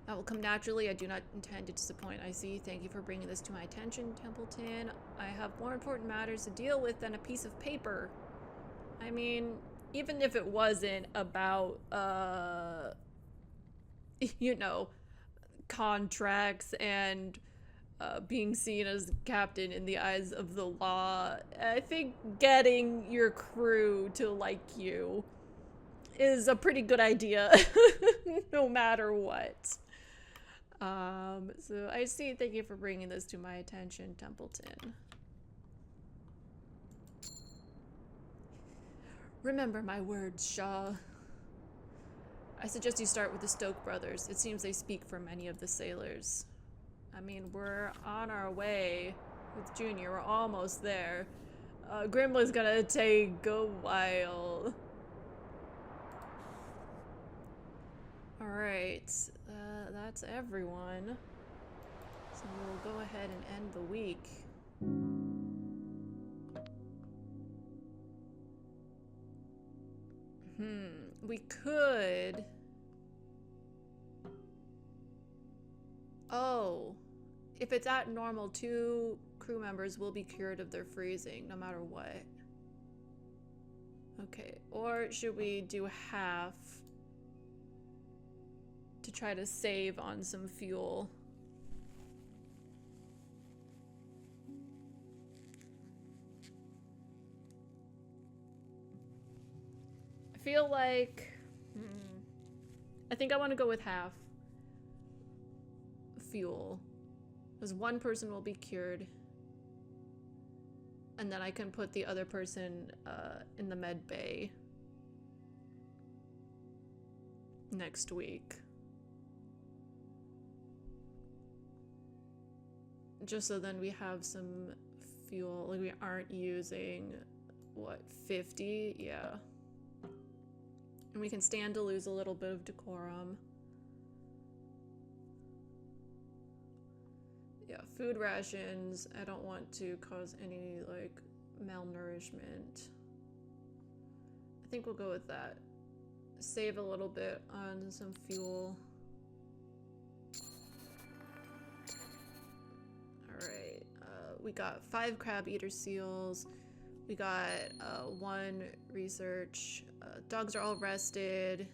That will come naturally. I do not intend to disappoint. I see. Thank you for bringing this to my attention, Templeton. I have more important matters to deal with than a piece of paper. I mean, even if it wasn't about, you know, contracts and being seen as captain in the eyes of the law, I think getting your crew to like you is a pretty good idea, no matter what. So I see. Thank you for bringing this to my attention, Templeton. Remember my words, Shaw. I suggest you start with the Stoke brothers. It seems they speak for many of the sailors. I mean, we're on our way with Junior. We're almost there. Grimla's gonna take a while. Alright, that's everyone. So we'll go ahead and end the week. We could... Oh, if it's at normal, 2 crew members will be cured of their freezing, no matter what. Okay, or should we do half to try to save on some fuel? I feel like... I think I want to go with half fuel. Because 1 person will be cured. And then I can put the other person in the med bay next week. Just so then we have some fuel. Like, we aren't using, what, 50? Yeah. And we can stand to lose a little bit of decorum. Yeah, food rations. I don't want to cause any, like, malnourishment. I think we'll go with that. Save a little bit on some fuel. Alright, we got 5 crab eater seals. We got 1 research. Dogs are all rested.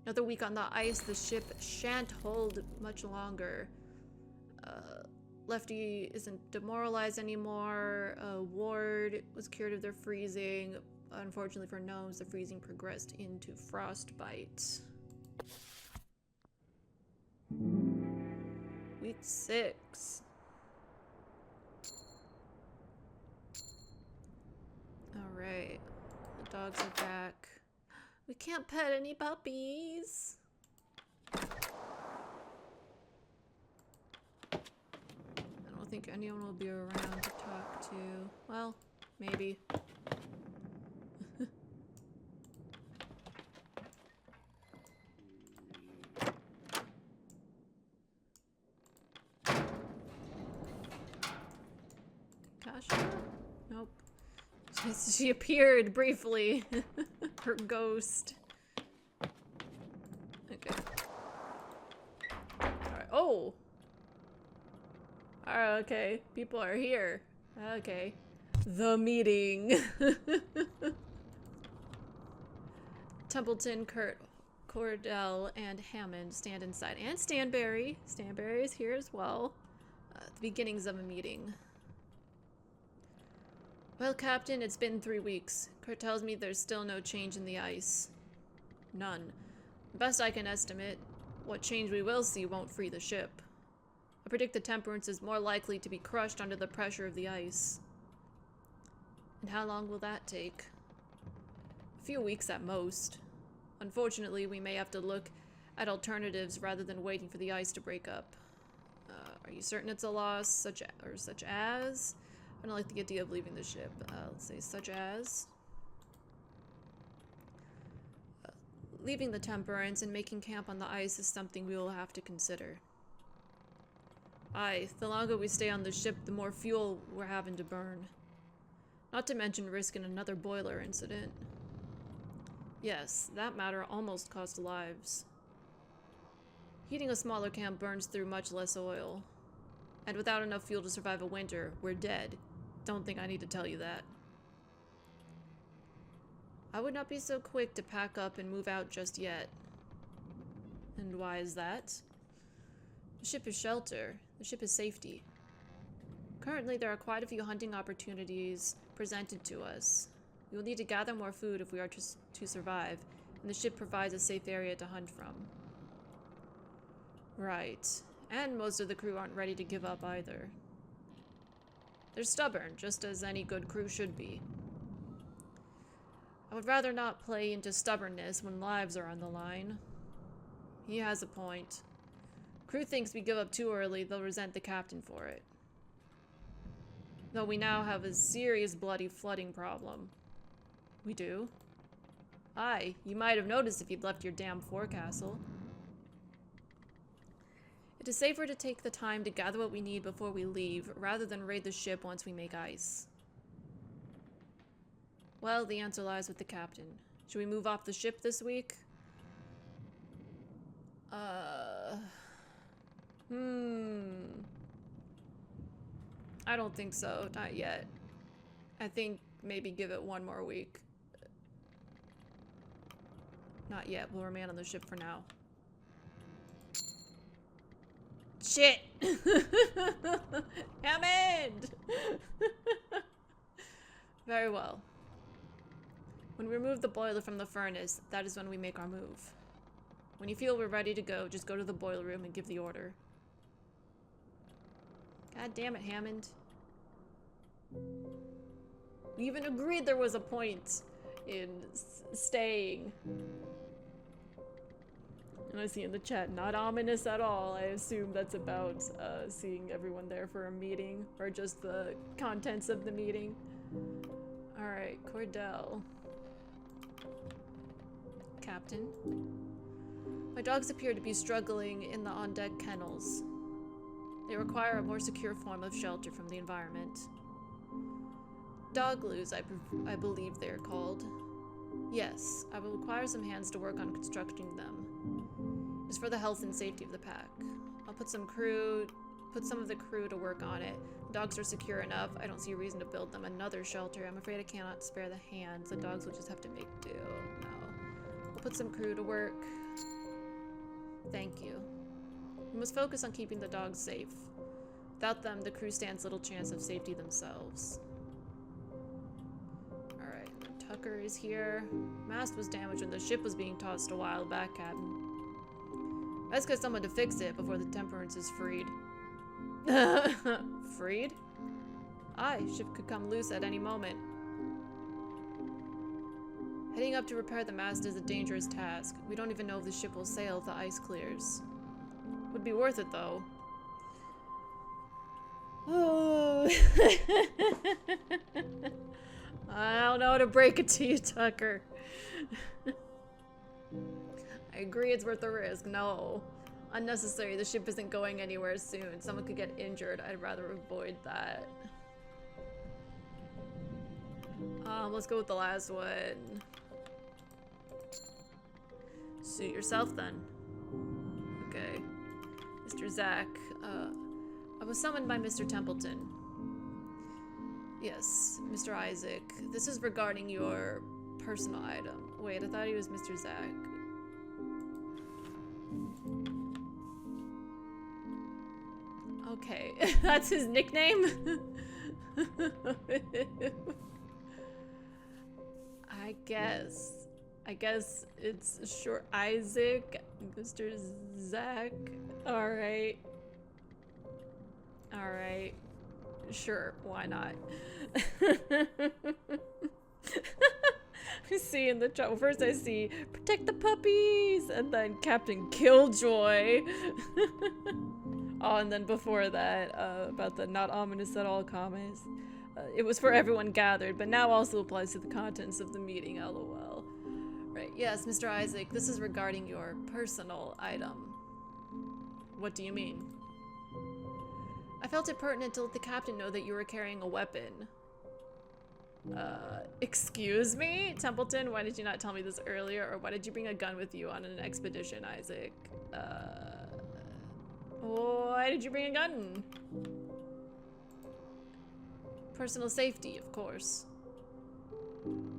Another week on the ice. The ship shan't hold much longer. Lefty isn't demoralized anymore. Ward was cured of their freezing. Unfortunately for gnomes, the freezing progressed into frostbite. Week 6. Alright. The dogs are back. We can't pet any puppies. I don't think anyone will be around to talk to. Well, maybe. Tasha? Nope. She appeared briefly. Her ghost. Okay. Alright. Oh! Alright, okay. People are here. Okay. The meeting. Templeton, Kurt. Cordell and Hammond stand inside. And Stanberry. Stanberry is here as well. The beginnings of a meeting. Well, Captain, it's been 3 weeks. Kurt tells me there's still no change in the ice. None. Best I can estimate, what change we will see won't free the ship. I predict the Temperance is more likely to be crushed under the pressure of the ice. And how long will that take? A few weeks at most. Unfortunately, we may have to look at alternatives rather than waiting for the ice to break up. Are you certain it's a loss such as? I don't like the idea of leaving the ship. Let's say such as. Leaving the Temperance and making camp on the ice is something we will have to consider. Aye, the longer we stay on the ship, the more fuel we're having to burn. Not to mention risking another boiler incident. Yes, that matter almost cost lives. Heating a smaller camp burns through much less oil. And without enough fuel to survive a winter, we're dead. Don't think I need to tell you that. I would not be so quick to pack up and move out just yet. And why is that? The ship is shelter. The ship is safety. Currently, there are quite a few hunting opportunities presented to us. We will need to gather more food if we are to survive, and the ship provides a safe area to hunt from. Right. And most of the crew aren't ready to give up either. They're stubborn, just as any good crew should be. I would rather not play into stubbornness when lives are on the line. He has a point. Crew thinks we give up too early, they'll resent the captain for it. Though we now have a serious bloody flooding problem. We do? Aye, you might have noticed if you'd left your damn forecastle. It is safer to take the time to gather what we need before we leave, rather than raid the ship once we make ice. Well, the answer lies with the captain. Should we move off the ship this week? I don't think so. Not yet. I think maybe give it 1 more week. Not yet. We'll remain on the ship for now. Shit! Hammond! Very well. When we remove the boiler from the furnace, that is when we make our move. When you feel we're ready to go, just go to the boiler room and give the order. God damn it, Hammond. We even agreed there was a point in staying. And I see in the chat, not ominous at all. I assume that's about seeing everyone there for a meeting, or just the contents of the meeting. Alright, Cordell. Captain. My dogs appear to be struggling in the on-deck kennels. They require a more secure form of shelter from the environment. Dogloos, I believe they are called. Yes, I will require some hands to work on constructing them. It's for the health and safety of the pack. I'll put some of the crew to work on it. The dogs are secure enough. I don't see a reason to build them another shelter. I'm afraid I cannot spare the hands. The dogs will just have to make do. No. I'll put some crew to work. Thank you. We must focus on keeping the dogs safe. Without them, the crew stands little chance of safety themselves. Alright, Tucker is here. Mast was damaged when the ship was being tossed a while back, Captain. Let's get someone to fix it before the Temperance is freed. Freed? Aye, ship could come loose at any moment. Heading up to repair the mast is a dangerous task. We don't even know if the ship will sail if the ice clears. Would be worth it, though. Oh. I don't know how to break it to you, Tucker. I agree it's worth the risk. No. Unnecessary. The ship isn't going anywhere soon. Someone could get injured. I'd rather avoid that. Let's go with the last one. Suit yourself, then. Okay. Mr. Zach, I was summoned by Mr. Templeton. Yes, Mr. Isaac. This is regarding your personal item. Wait, I thought he was Mr. Zach. Okay, that's his nickname? I guess it's short Isaac, Mr. Zach. Alright. Alright. Sure, why not? I see in the chat, first I see protect the puppies, and then Captain Killjoy. Oh, and then before that, about the not ominous at all comments. It was for everyone gathered, but now also applies to the contents of the meeting, lol. Right, yes, Mr. Isaac, this is regarding your personal item. What do you mean? I felt it pertinent to let the captain know that you were carrying a weapon. Excuse me? Templeton, why did you not tell me this earlier? Or why did you bring a gun with you on an expedition, Isaac? Why did you bring a gun? Personal safety, of course.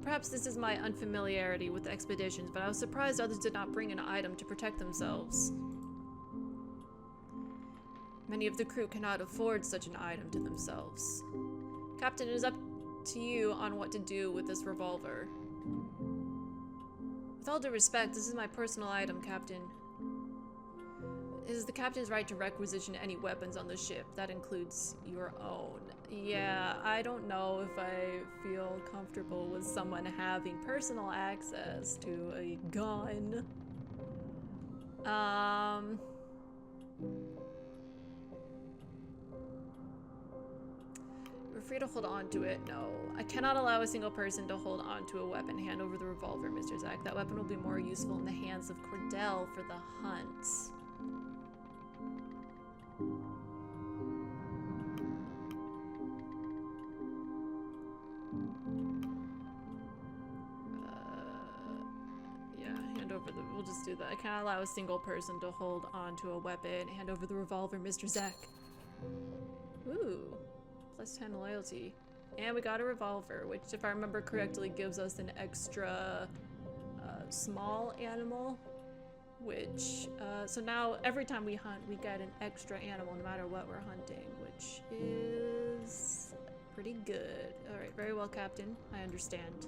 Perhaps this is my unfamiliarity with expeditions, but I was surprised others did not bring an item to protect themselves. Many of the crew cannot afford such an item to themselves. Captain, it is up to you on what to do with this revolver. With all due respect, this is my personal item, Captain. It is the captain's right to requisition any weapons on the ship. That includes your own. Yeah, I don't know if I feel comfortable with someone having personal access to a gun. You're free to hold on to it. No, I cannot allow a single person to hold on to a weapon. Hand over the revolver, Mr. Zach. That weapon will be more useful in the hands of Cordell for the hunt. Yeah, hand over the, we'll just do that. I cannot allow a single person to hold on to a weapon. Hand over the revolver, Mr. Zach. Ooh. Plus 10 loyalty. And we got a revolver, which, if I remember correctly, gives us an extra small animal. Which, so now every time we hunt, we get an extra animal no matter what we're hunting, which is pretty good. Alright, very well, Captain. I understand.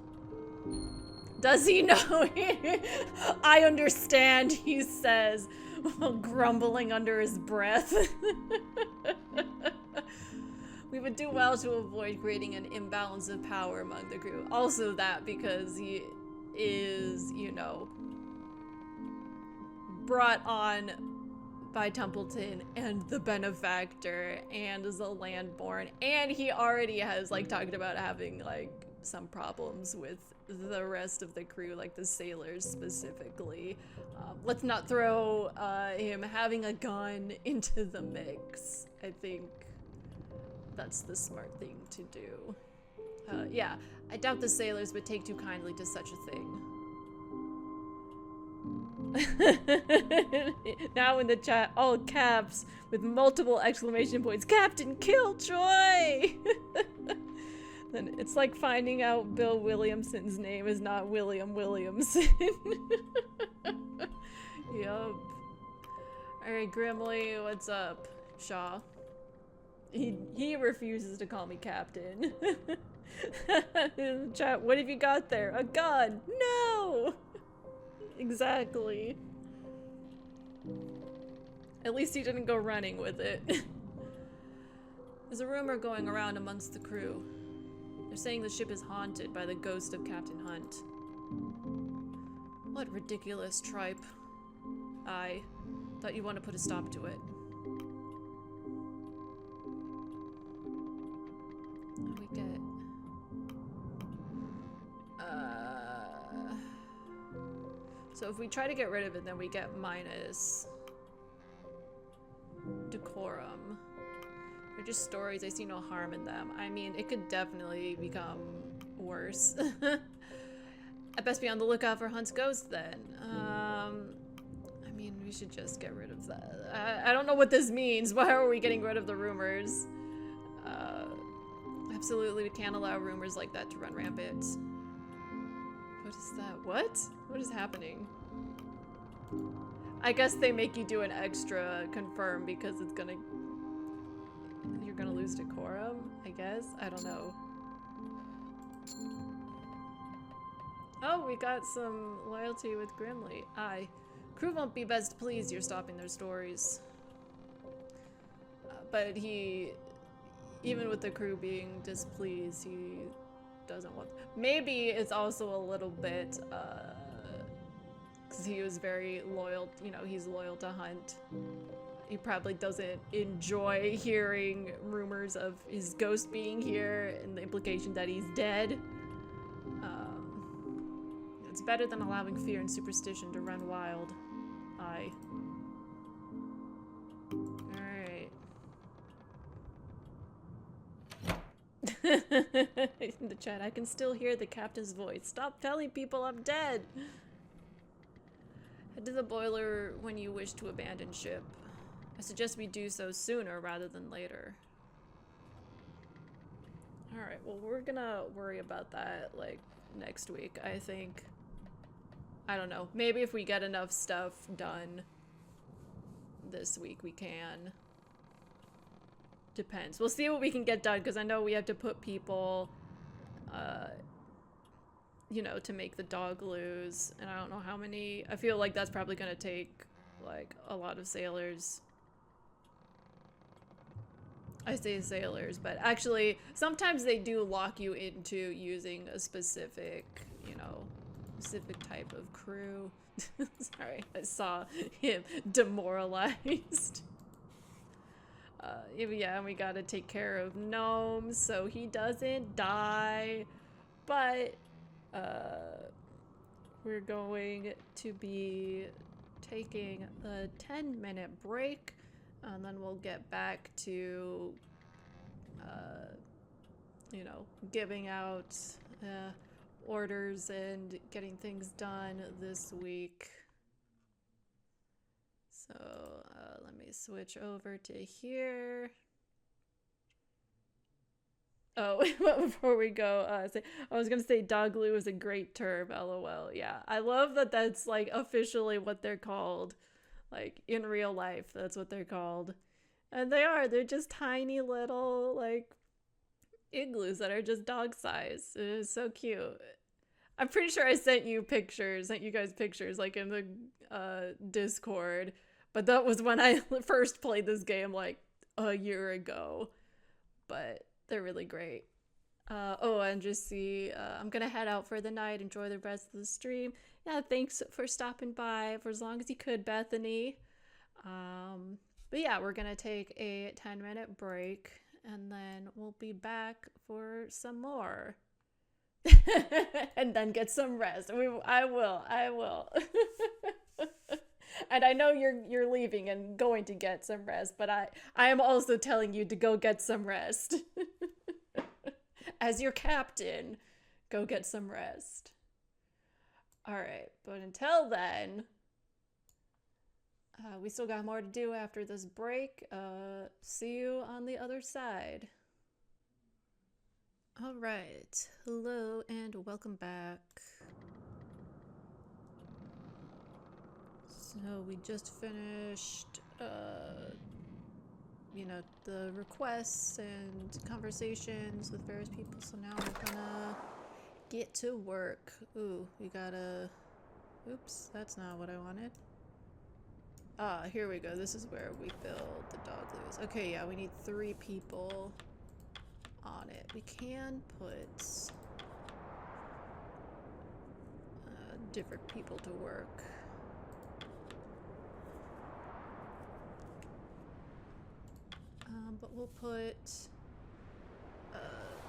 Does he know? I understand, he says, while grumbling under his breath. We would do well to avoid creating an imbalance of power among the crew. Also that, because he is, you know, brought on by Templeton and the benefactor and is a landborn, and he already has, like, talked about having, like, some problems with the rest of the crew, like the sailors specifically. Let's not throw him having a gun into the mix. I think that's the smart thing to do. Yeah, I doubt the sailors would take too kindly to such a thing. Now in the chat, all caps with multiple exclamation points, Captain Killjoy! Then it's like finding out Bill Williamson's name is not William Williamson. Yup. Alright, Grimly, what's up? Shaw. He refuses to call me Captain. In the chat, what have you got there? A gun! No! Exactly. At least he didn't go running with it. There's a rumor going around amongst the crew. They're saying the ship is haunted by the ghost of Captain Hunt. What ridiculous tripe. I thought you want to put a stop to it. We get... So if we try to get rid of it, then we get minus decorum. They're just stories, I see no harm in them. I mean, it could definitely become worse. I best be on the lookout for Hunt's ghost then. I mean, we should just get rid of that. I don't know what this means. Why are we getting rid of the rumors? Absolutely, we can't allow rumors like that to run rampant. What is that? What? What is happening? I guess they make you do an extra confirm because it's gonna lose decorum, I guess. I don't know. Oh, we got some loyalty with Grimly. Aye. Crew won't be best pleased you're stopping their stories. But he, even with the crew being displeased, he doesn't want... Maybe it's also a little bit, because he was very loyal, you know, he's loyal to Hunt. He probably doesn't enjoy hearing rumors of his ghost being here and the implication that he's dead. It's better than allowing fear and superstition to run wild. Aye. Alright. In the chat, I can still hear the captain's voice. Stop telling people I'm dead! Head to the boiler when you wish to abandon ship. I suggest we do so sooner rather than later. Alright, well we're gonna worry about that, like, next week, I think. I don't know. Maybe if we get enough stuff done this week, we can. Depends. We'll see what we can get done, because I know we have to put people, you know, to make the dog loose. And I don't know how many. I feel like that's probably going to take, like, a lot of sailors. I say sailors, but actually, sometimes they do lock you into using a specific, you know, specific type of crew. Sorry, I saw him demoralized. Yeah, and we gotta take care of Gnome so he doesn't die. But, we're going to be taking a 10-minute break, and then we'll get back to, you know, giving out, orders and getting things done this week. So let me switch over to here. Oh, before we go, I was gonna say dog glue is a great term, lol. Yeah, I love that that's like officially what they're called. Like in real life, that's what they're called. And they're just tiny little like igloos that are just dog size. It is so cute. I'm pretty sure I sent you guys pictures like in the Discord, but that was when I first played this game like a year ago. But they're really great. Oh, and just see, I'm gonna head out for the night, enjoy the rest of the stream. Yeah, thanks for stopping by for as long as you could, Bethany. But yeah, we're gonna take a 10-minute break, and then we'll be back for some more. And then get some rest. I will. And I know you're leaving and going to get some rest, but I am also telling you to go get some rest. As your captain, go get some rest. All right, but until then, we still got more to do after this break. See you on the other side. All right, hello and welcome back. So we just finished, you know, the requests and conversations with various people. So now we're gonna get to work. Ooh, we gotta, oops, that's not what I wanted. Ah, here we go. This is where we build the dog loos. Okay, yeah, we need 3 people on it. We can put different people to work. But we'll put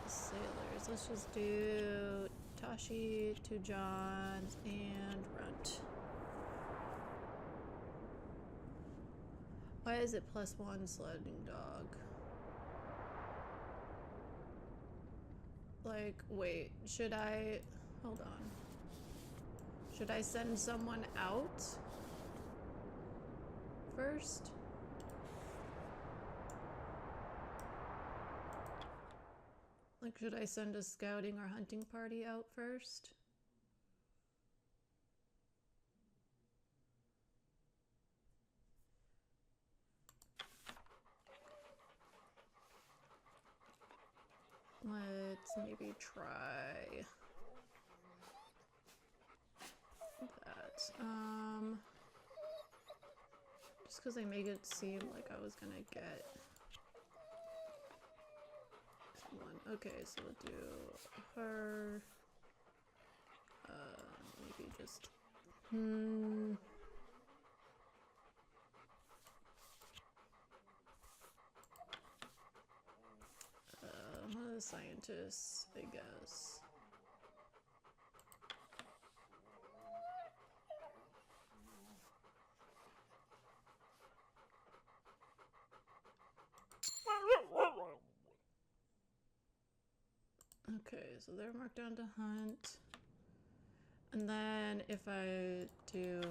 sailors. Let's just do Tashi, 2 Johns, and Runt. Why is it +1 sledding dog? Like, wait, should I... Hold on. Should I send someone out first? Like, should I send a scouting or hunting party out first? let's maybe try that. Just because they make it seem like I was gonna get one. Okay, so we'll do her. Maybe just one of the scientists, I guess. Okay, so they're marked down to hunt. And then if I do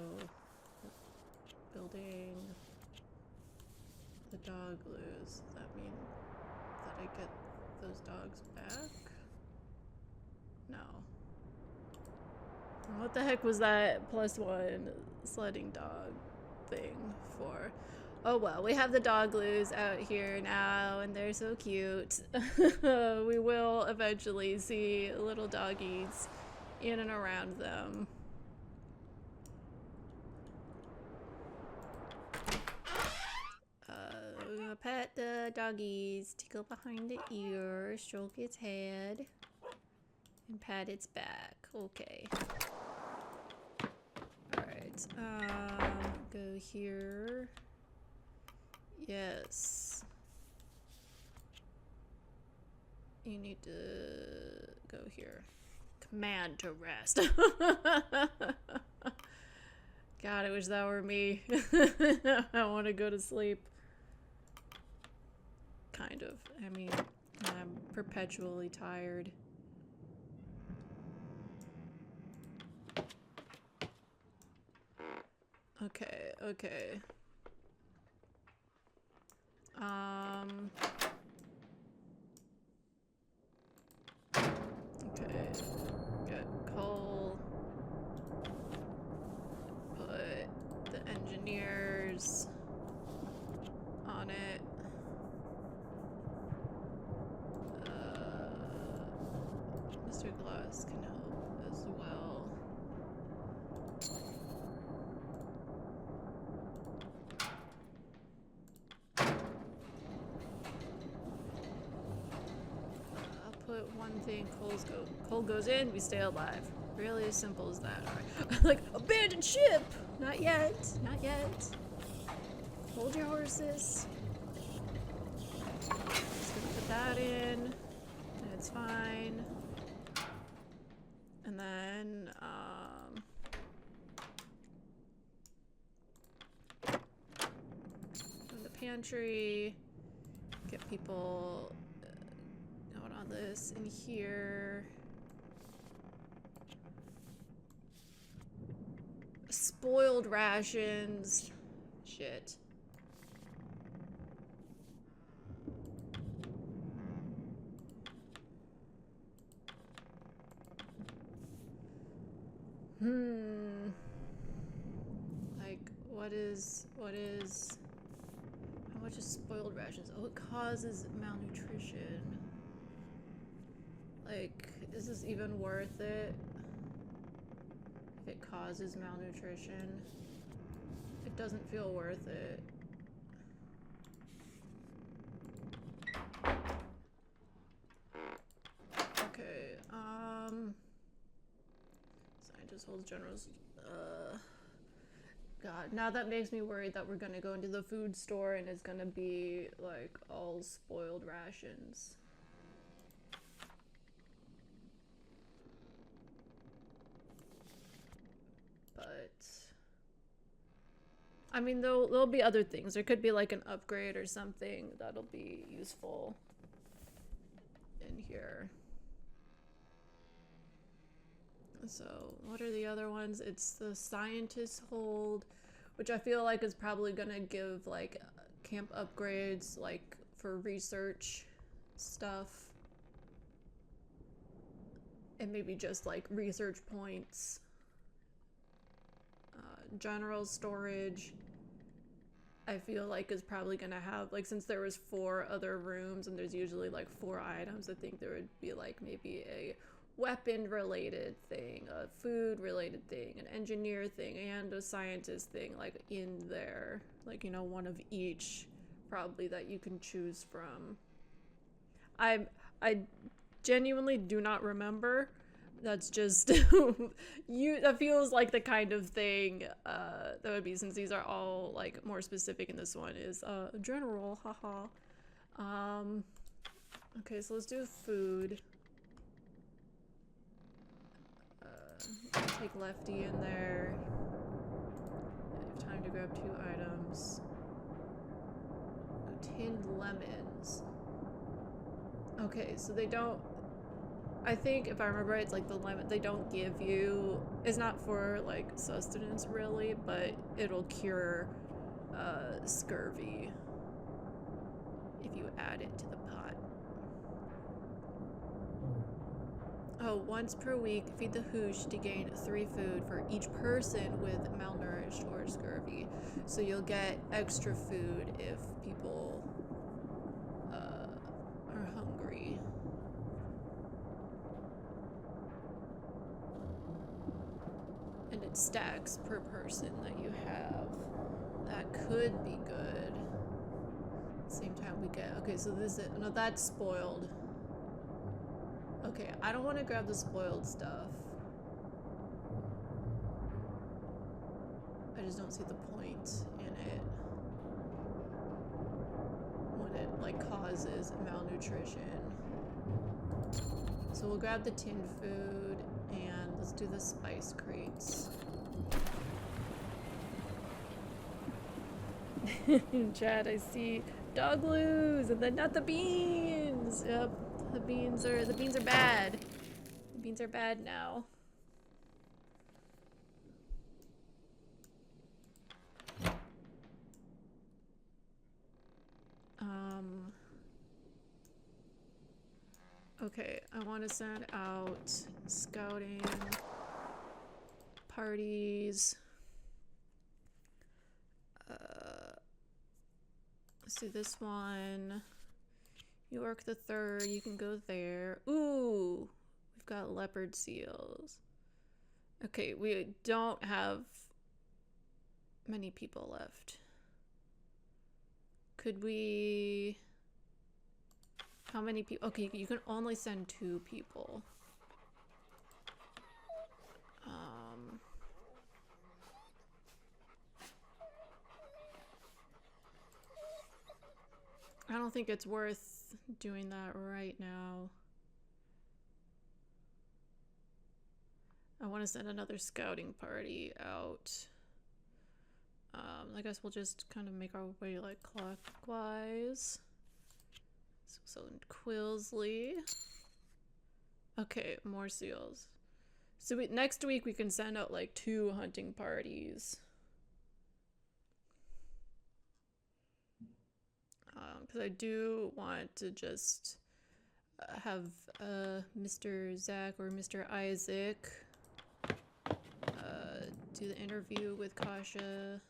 building the dog loose, does that mean that I get those dogs back? No. What the heck was that +1 sledding dog thing for? Oh well, we have the dog loos out here now, and they're so cute. We will eventually see little doggies in and around them. We're gonna pet the doggies, tickle behind the ear, stroke its head, and pat its back. Okay. Alright, go here. Yes. You need to go here. Command to rest. God, I wish that were me. I want to go to sleep. Kind of. I mean, I'm perpetually tired. Okay, okay. Okay. Get coal. Put the engineers on it. Mr. Glass can help as well. Put one thing, coal goes in, we stay alive. Really as simple as that. Alright. Like, abandoned ship! Not yet, not yet. Hold your horses. Just gonna put that in, and it's fine. And then, go in the pantry, get people going on this in here. Spoiled rations. Shit. Like, what is, how much is spoiled rations? Oh, it causes malnutrition. Like, is this even worth it? If it causes malnutrition, it doesn't feel worth it. Okay, scientist holds generals, God, now that makes me worried that we're gonna go into the food store and it's gonna be, like, all spoiled rations. But I mean, there'll be other things. There could be like an upgrade or something that'll be useful in here. So what are the other ones? It's the scientist hold, which I feel like is probably gonna give like camp upgrades, like for research stuff. And maybe just like research points. General storage. I feel like is probably gonna have, like, since there was 4 other rooms and there's usually like 4 items, I think there would be like maybe a weapon related thing, a food related thing, an engineer thing, and a scientist thing, like in there, like, you know, one of each probably that you can choose from. I genuinely do not remember. That's just that feels like the kind of thing that would be, since these are all like more specific, and this one is general, haha. Okay, so let's do food. Take Lefty in there. I have time to grab 2 items. Tinned lemons. Okay, so they don't, I think if I remember right, it's like the lemon they don't give you, it's not for like sustenance really, but it'll cure scurvy if you add it to the pot. Oh, once per week, feed the hoosh to gain 3 food for each person with malnourished or scurvy. So you'll get extra food if people are hungry. And it stacks per person that you have. That could be good. Same time we get, okay, so this is, no, that's spoiled. Okay, I don't want to grab the spoiled stuff. I just don't see the point in it when it like causes malnutrition. So we'll grab the tinned food and let's do the spice crates. In chat I see dog loos and then not the beans. Yep, the beans are bad. The beans are bad now. Okay, I want to send out scouting parties. Let's do this one. York the 3rd, you can go there. Ooh, we've got leopard seals. Okay, we don't have many people left. Could we... How many people? Okay, you can only send 2 people. I don't think it's worth doing that right now. I want to send another scouting party out. I guess we'll just kind of make our way like clockwise. So Quilsley. Okay, more seals. So next week we can send out like 2 hunting parties. Because I do want to just have Mr. Zach or Mr. Isaac do the interview with Kasha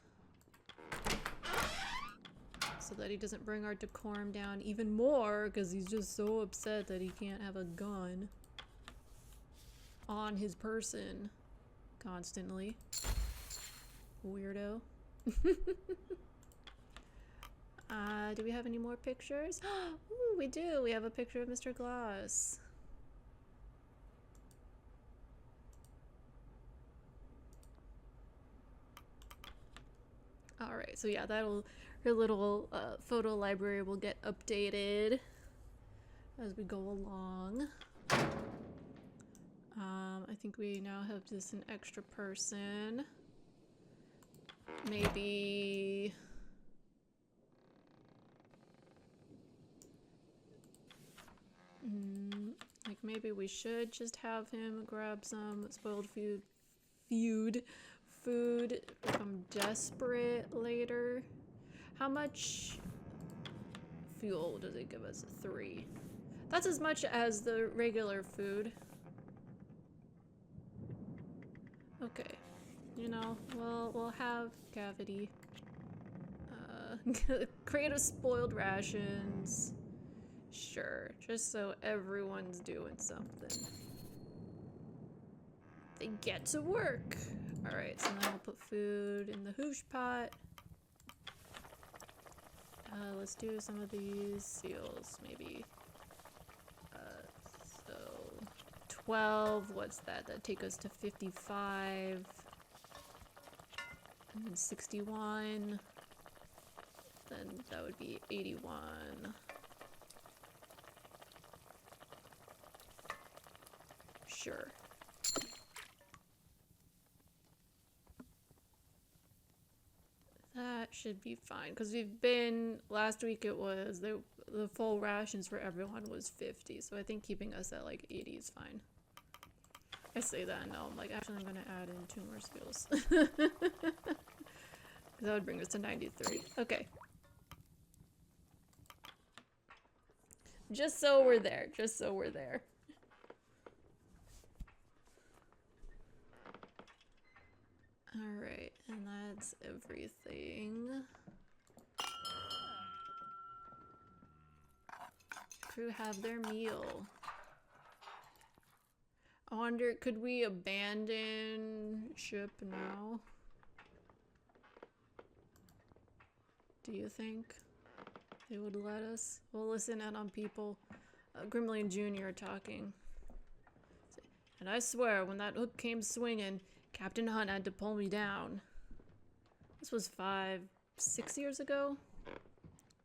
so that he doesn't bring our decorum down even more, because he's just so upset that he can't have a gun on his person constantly. Weirdo. Do we have any more pictures? Ooh, we do. We have a picture of Mr. Gloss. Alright, so yeah, her little photo library will get updated as we go along. I think we now have just an extra person. Maybe... like maybe we should just have him grab some spoiled food if I'm desperate later. How much fuel does it give us? 3. That's as much as the regular food. Okay, you know, we'll have cavity. Creative spoiled rations. Sure, just so everyone's doing something. They get to work. Alright, so now we'll put food in the hoosh pot. Let's do some of these seals, maybe. So 12, what's that? That'd take us to 55. And then 61. Then that would be 81. Sure. That should be fine, because we've been, last week it was, the full rations for everyone was 50, so I think keeping us at like 80 is fine. I say that and now I'm like, actually I'm gonna add in 2 more skills. That would bring us to 93. Okay. Just so we're there, just so we're there. Alright, and that's everything. Crew have their meal. I wonder, could we abandon ship now? Do you think they would let us? We'll listen in on people. Grimly and Junior are talking. And I swear, when that hook came swinging, Captain Hunt had to pull me down. This was 5, 6 years ago?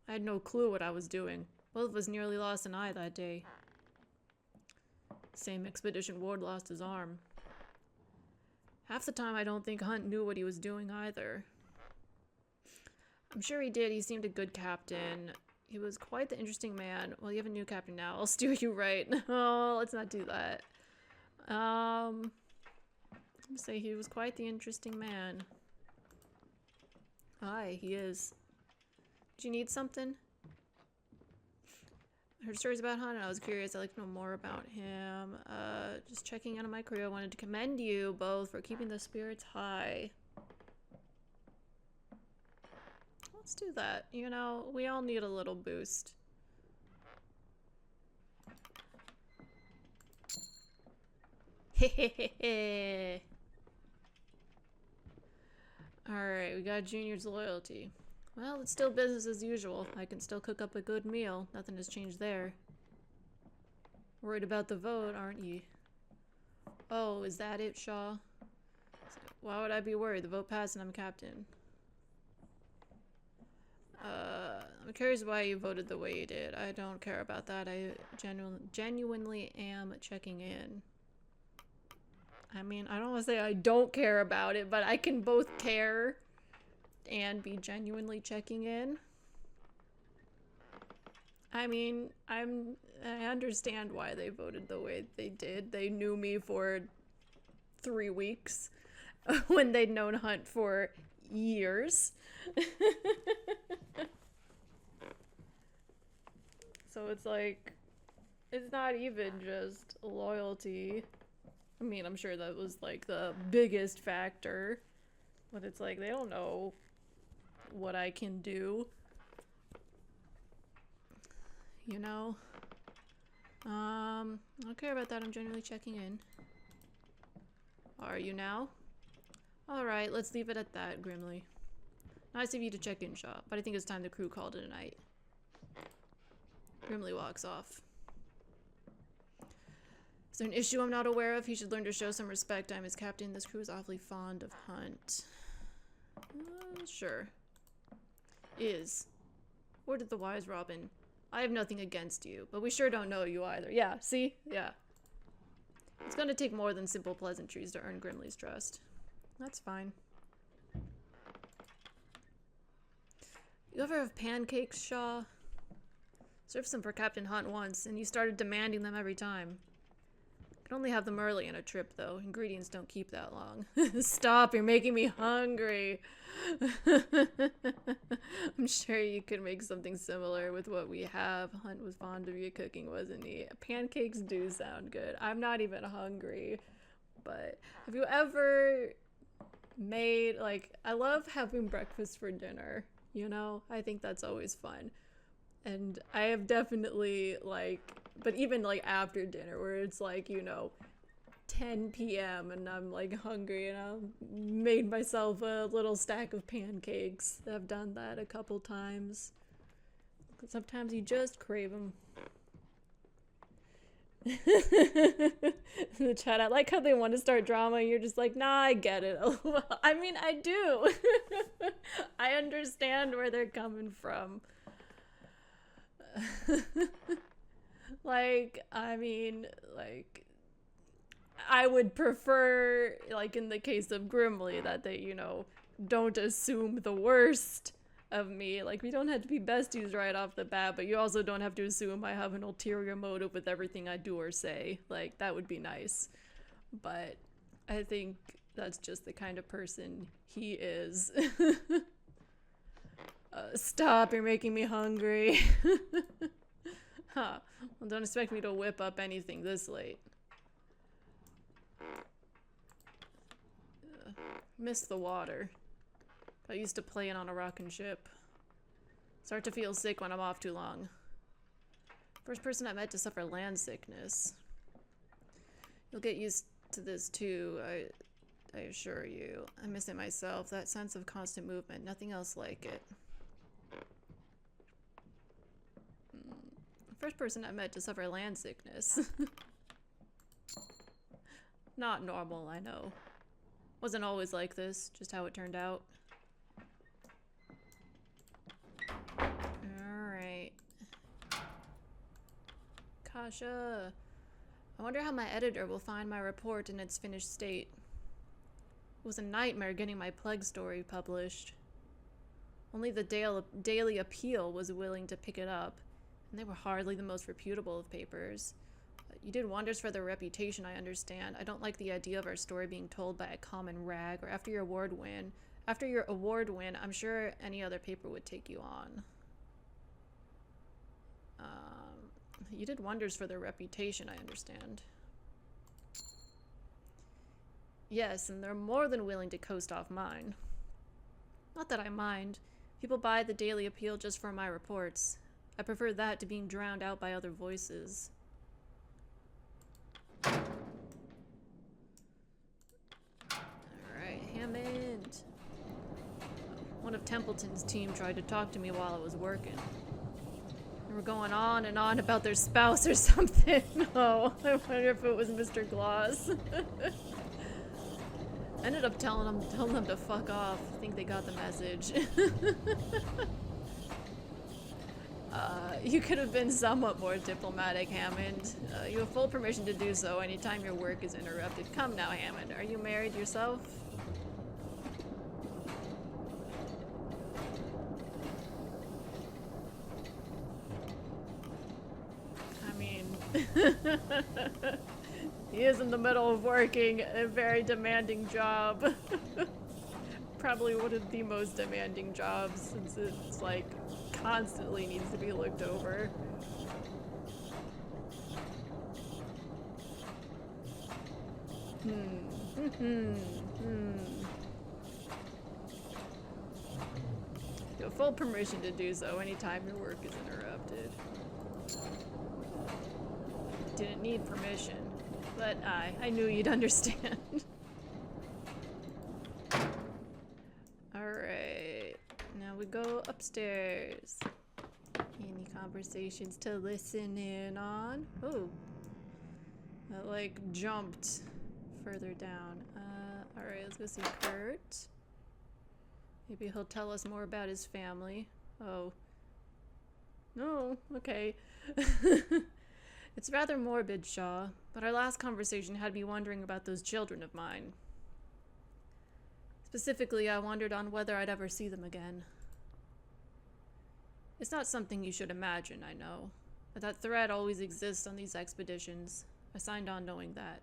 I had no clue what I was doing. Both of us nearly lost an eye that day. Same expedition Ward lost his arm. Half the time I don't think Hunt knew what he was doing either. I'm sure he did. He seemed a good captain. He was quite the interesting man. Well, you have a new captain now. I'll steer you right. Oh, let's not do that. Say he was quite the interesting man. Aye, he is. Do you need something? I heard stories about Hunt and I was curious. I'd like to know more about him. Just checking out on my crew. I wanted to commend you both for keeping the spirits high. Let's do that. You know, we all need a little boost. Hehehehe. Alright, we got Junior's loyalty. Well, it's still business as usual. I can still cook up a good meal. Nothing has changed there. Worried about the vote, aren't you? Oh, is that it, Shaw? Why would I be worried? The vote passed and I'm captain. I'm curious why you voted the way you did. I don't care about that. I genuinely am checking in. I mean, I don't want to say I don't care about it, but I can both care and be genuinely checking in. I mean, I understand why they voted the way they did. They knew me for 3 weeks when they'd known Hunt for years. So it's like, it's not even just loyalty. I mean, I'm sure that was like the biggest factor, but it's like they don't know what I can do, you know? I don't care about that. I'm generally checking in. Are you now? Alright, let's leave it at that, Grimly. Nice of you to check in, Shaw, but I think it's time the crew called it a night. Grimly walks off. Is there an issue I'm not aware of? He should learn to show some respect. I'm his captain. This crew is awfully fond of Hunt. Sure. Is. Ordered the wise Robin. I have nothing against you, but we sure don't know you either. Yeah, see? Yeah. It's gonna take more than simple pleasantries to earn Grimly's trust. That's fine. You ever have pancakes, Shaw? Served some for Captain Hunt once, and he started demanding them every time. Can only have them early in a trip, though. Ingredients don't keep that long. Stop, you're making me hungry. I'm sure you could make something similar with what we have. Hunt was fond of your cooking, wasn't he? Pancakes do sound good. I'm not even hungry. But have you ever made, like, I love having breakfast for dinner. you know? I think that's always fun. And I have definitely, like, but even, like, after dinner, where it's, like, you know, 10 p.m. and I'm, like, hungry, and I've made myself a little stack of pancakes. I've done that a couple times. Sometimes you just crave them. The chat, I like how they want to start drama and you're just like, nah, I get it. I mean, I do. I understand where they're coming from. Like, I mean, like, I would prefer, like in the case of Grimly, that they, you know, don't assume the worst of me. Like, we don't have to be besties right off the bat, but you also don't have to assume I have an ulterior motive with everything I do or say. Like, that would be nice. But I think that's just the kind of person he is. Stop, you're making me hungry. Huh. Well, don't expect me to whip up anything this late. Miss the water. I used to play it on a rockin' ship. Start to feel sick when I'm off too long. First person I met to suffer land sickness. You'll get used to this too, I assure you. I miss it myself, that sense of constant movement, nothing else like it. First person I met to suffer land sickness. Not normal, I know. Wasn't always like this, just how it turned out. Alright. Kasha. I wonder how my editor will find my report in its finished state. It was a nightmare getting my plague story published. Only the Daily Appeal was willing to pick it up, and they were hardly the most reputable of papers. You did wonders for their reputation, I understand. I don't like the idea of our story being told by a common rag, or after your award win. After your award win, I'm sure any other paper would take you on. You did wonders for their reputation, I understand. Yes, and they're more than willing to coast off mine. Not that I mind. People buy the Daily Appeal just for my reports. I prefer that to being drowned out by other voices. Alright, Hammond. One of Templeton's team tried to talk to me while I was working. They were going on and on about their spouse or something. Oh, I wonder if it was Mr. Gloss. I ended up telling them to fuck off. I think they got the message. You could have been somewhat more diplomatic, Hammond. You have full permission to do so anytime your work is interrupted. Come now, Hammond. Are you married yourself? I mean... he is in the middle of working a very demanding job. Probably one of the most demanding jobs, since it's like constantly needs to be looked over. You have full permission to do so anytime your work is interrupted. Didn't need permission, but I knew you'd understand. Alright, now we go upstairs. Any conversations to listen in on? Oh, that like jumped further down. Alright, let's go see Kurt. Maybe he'll tell us more about his family. Oh. No, okay. It's rather morbid, Shaw, but our last conversation had me wondering about those children of mine. Specifically, I wondered on whether I'd ever see them again. It's not something you should imagine, I know, but that threat always exists on these expeditions. I signed on knowing that.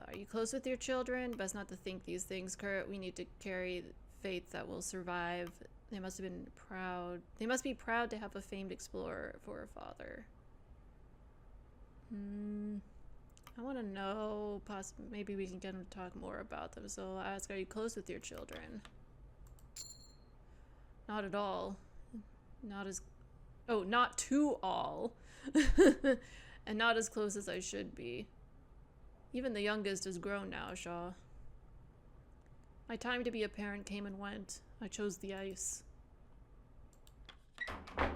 Are you close with your children? Best not to think these things, Kurt. We need to carry faith that will survive. They must have been proud. They must be proud to have a famed explorer for a father. I want to know, maybe we can get him to talk more about them. So I'll ask, are you close with your children? Not at all. Not as... Oh, not to all. And not as close as I should be. Even the youngest is grown now, Shaw. My time to be a parent came and went. I chose the ice. Alright,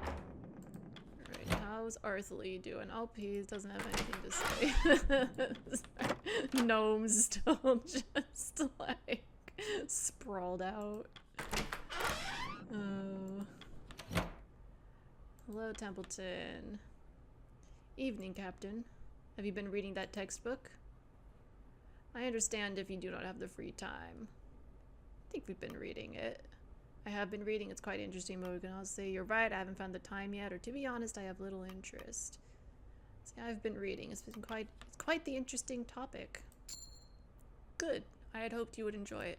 how's Arthly doing? Oh, he doesn't have anything to say. Gnomes still just, like, sprawled out. Hello, Templeton. Evening, Captain. Have you been reading that textbook? I understand if you do not have the free time. I think we've been reading it. I have been reading. It's quite interesting, Morgan. I'll say you're right. I haven't found the time yet, or to be honest, I have little interest. See, I've been reading. It's quite the interesting topic. Good. I had hoped you would enjoy it.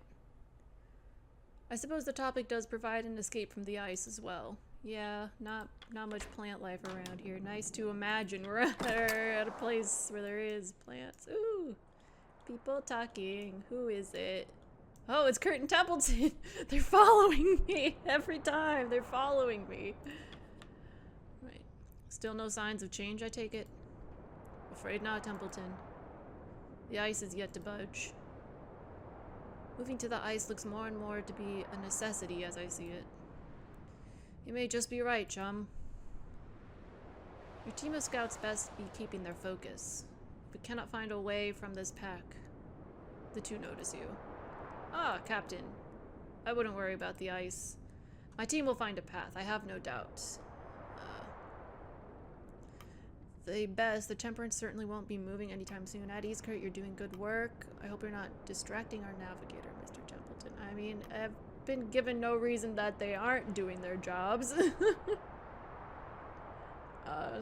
I suppose the topic does provide an escape from the ice as well. Yeah, not much plant life around here. Nice to imagine we're at a place where there is plants. Ooh, people talking. Who is it? Oh, it's Kurt and Templeton. They're following me every time. They're following me. Right. Still no signs of change, I take it? Afraid not, Templeton. The ice is yet to budge. Moving to the ice looks more and more to be a necessity as I see it. You may just be right, chum. Your team of scouts best be keeping their focus. We cannot find a way from this pack. The two notice you. Ah, Captain. I wouldn't worry about the ice. My team will find a path, I have no doubt. The Temperance certainly won't be moving anytime soon. At ease, Kurt, you're doing good work. I hope you're not distracting our navigator, Mr. Templeton. I mean, I've been given no reason that they aren't doing their jobs.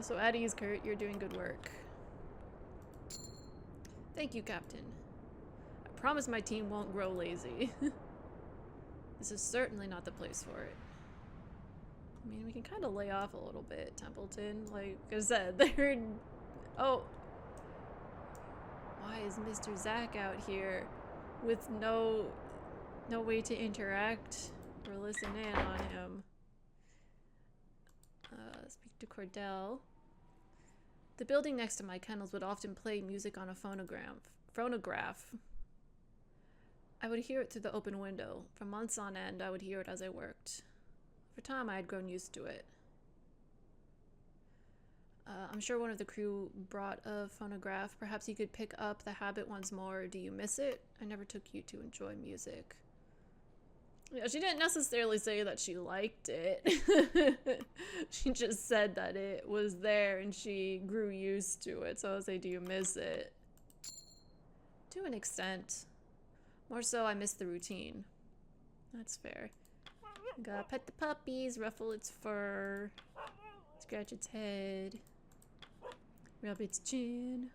So at ease, Kurt, you're doing good work. Thank you, Captain. I promise my team won't grow lazy. This is certainly not the place for it. I mean, we can kind of lay off a little bit, Templeton. Like I said, they're... Oh. Why is Mr. Zack out here with no way to interact or listen in on him? Speak to Cordell. The building next to my kennels would often play music on a phonograph. I would hear it through the open window. For months on end, I would hear it as I worked. For time, I had grown used to it. I'm sure one of the crew brought a phonograph. Perhaps you could pick up the habit once more. Do you miss it? I never took you to enjoy music. Yeah, she didn't necessarily say that she liked it. She just said that it was there and she grew used to it. So I would say, do you miss it? To an extent. More so, I miss the routine. That's fair. Gotta pet the puppies, ruffle its fur, scratch its head, rub its chin.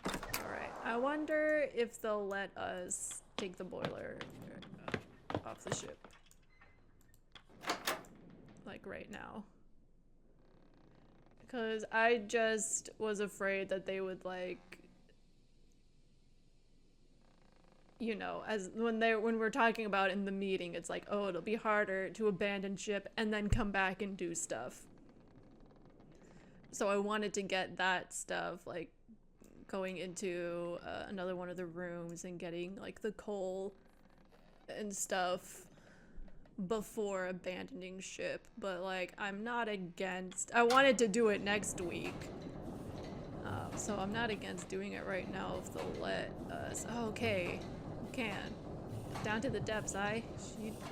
Alright, I wonder if they'll let us take the boiler off the ship. Like right now. Because I just was afraid that they would like... You know, as when we're talking about in the meeting, it's like, oh, it'll be harder to abandon ship and then come back and do stuff. So I wanted to get that stuff, like going into another one of the rooms and getting like the coal and stuff before abandoning ship. But like, I'm not against, I wanted to do it next week. So I'm not against doing it right now if they'll let us. Oh, okay. Can. Down to the depths,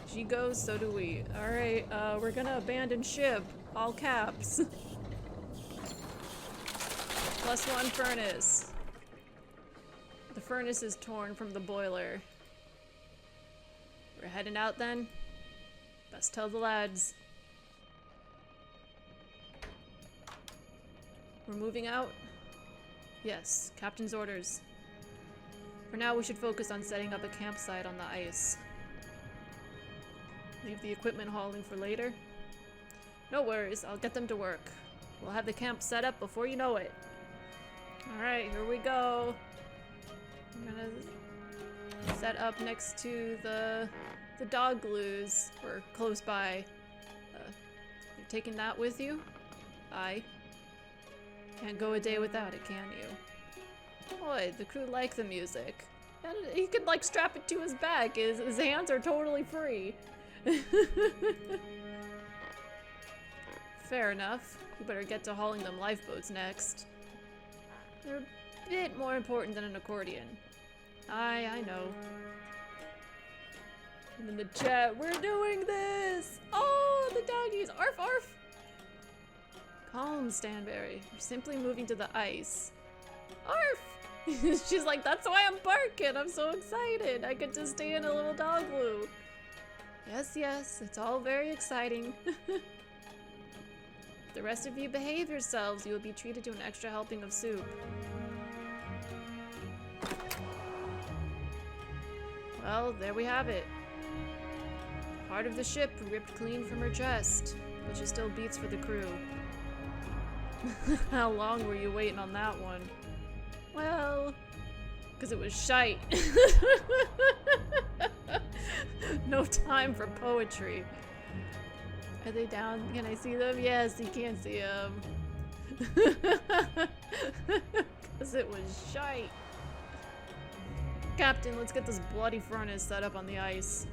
she goes, so do we. Alright, we're gonna abandon ship. All caps. +1 furnace. The furnace is torn from the boiler. We're heading out then? Best tell the lads. We're moving out? Yes, captain's orders. For now, we should focus on setting up a campsite on the ice. Leave the equipment hauling for later? No worries, I'll get them to work. We'll have the camp set up before you know it. Alright, here we go. I'm gonna set up next to the dog glues, or close by. taking that with you? Aye. Can't go a day without it, can you? Boy, the crew like the music. And he could, like, strap it to his back. His hands are totally free. Fair enough. You better get to hauling them lifeboats next. They're a bit more important than an accordion. I know. I'm in the chat. We're doing this! Oh, the doggies! Arf, arf! Calm, Stanberry. We're simply moving to the ice. Arf! She's like, that's why I'm barking. I'm so excited. I get to stay in a little dog blue. Yes, yes. It's all very exciting. If the rest of you behave yourselves, you will be treated to an extra helping of soup. Well, there we have it. Part of the ship ripped clean from her chest, but she still beats for the crew. How long were you waiting on that one? Well, because it was shite. No time for poetry. Are they down? Can I see them? Yes, you can see them. Because it was shite. Captain, let's get this bloody furnace set up on the ice.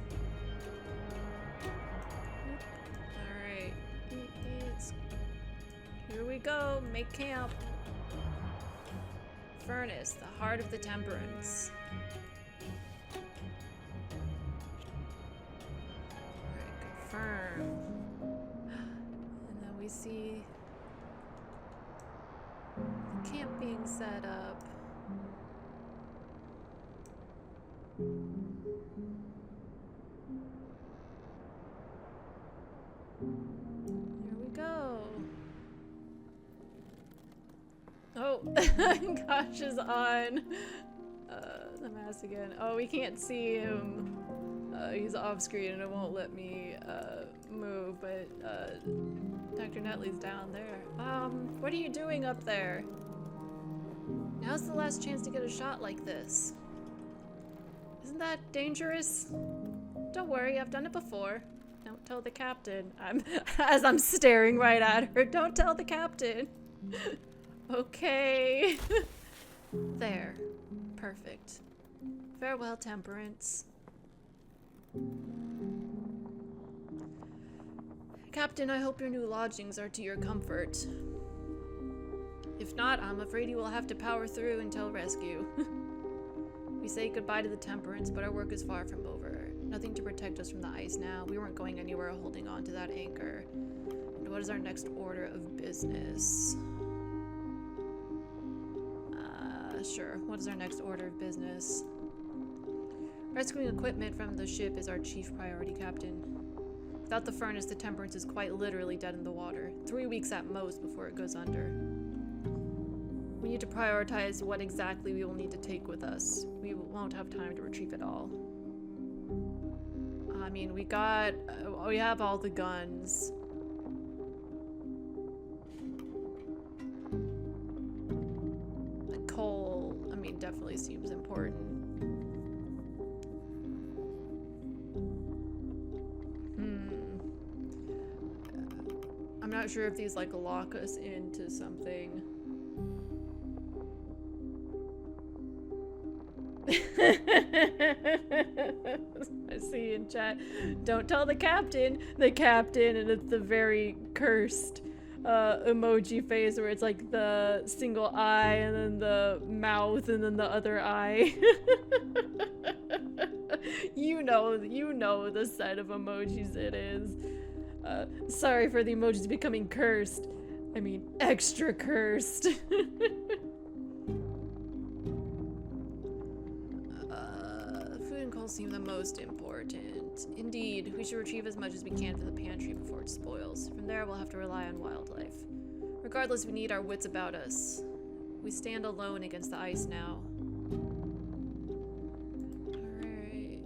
Alright. Here we go. Make camp. Furnace, the heart of the temperance. Alright, confirm. And then we see the camp being set up. Here we go. Oh, Gosh is on the mask again. Oh, we can't see him. He's off screen and it won't let me move, but Dr. Netley's down there. What are you doing up there? Now's the last chance to get a shot like this. Isn't that dangerous? Don't worry, I've done it before. Don't tell the captain. As I'm staring right at her. Don't tell the captain. Okay. There. Perfect. Farewell, Temperance. Captain, I hope your new lodgings are to your comfort. If not, I'm afraid you will have to power through until rescue. We say goodbye to the Temperance, but our work is far from over. Nothing to protect us from the ice now. We weren't going anywhere holding on to that anchor. And what is our next order of business? Sure. What is our next order of business? Rescuing equipment from the ship is our chief priority, Captain. Without the furnace, the Temperance is quite literally dead in the water. 3 weeks at most before it goes under. We need to prioritize what exactly we will need to take with us. We won't have time to retrieve it all. I mean, we have all the guns. The coal, I mean, definitely seems important. I'm not sure if these, like, lock us into something. I see in chat, don't tell the captain, and it's the very cursed emoji face where it's like the single eye and then the mouth and then the other eye. you know the set of emojis it is. Sorry for the emojis becoming cursed. I mean, extra cursed. Food and coal seem the most important. Indeed, we should retrieve as much as we can from the pantry before it spoils. From there, we'll have to rely on wildlife. Regardless, we need our wits about us. We stand alone against the ice now. Alright.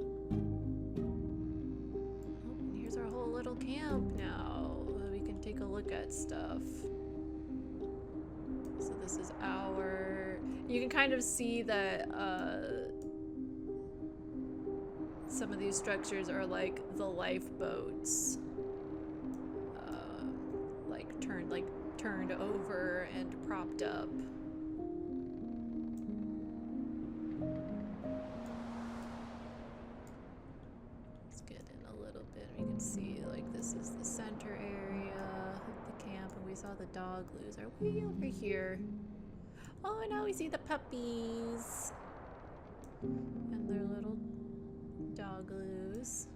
Oh, and here's our whole little camp now. We can take a look at stuff. So this is our... You can kind of see that, some of these structures are like the lifeboats. turned over and propped up. Let's get in a little bit. You can see, like, this is the center area of the camp, and we saw the dog loos are way over here. Oh, now we see the puppies and their little dog loos.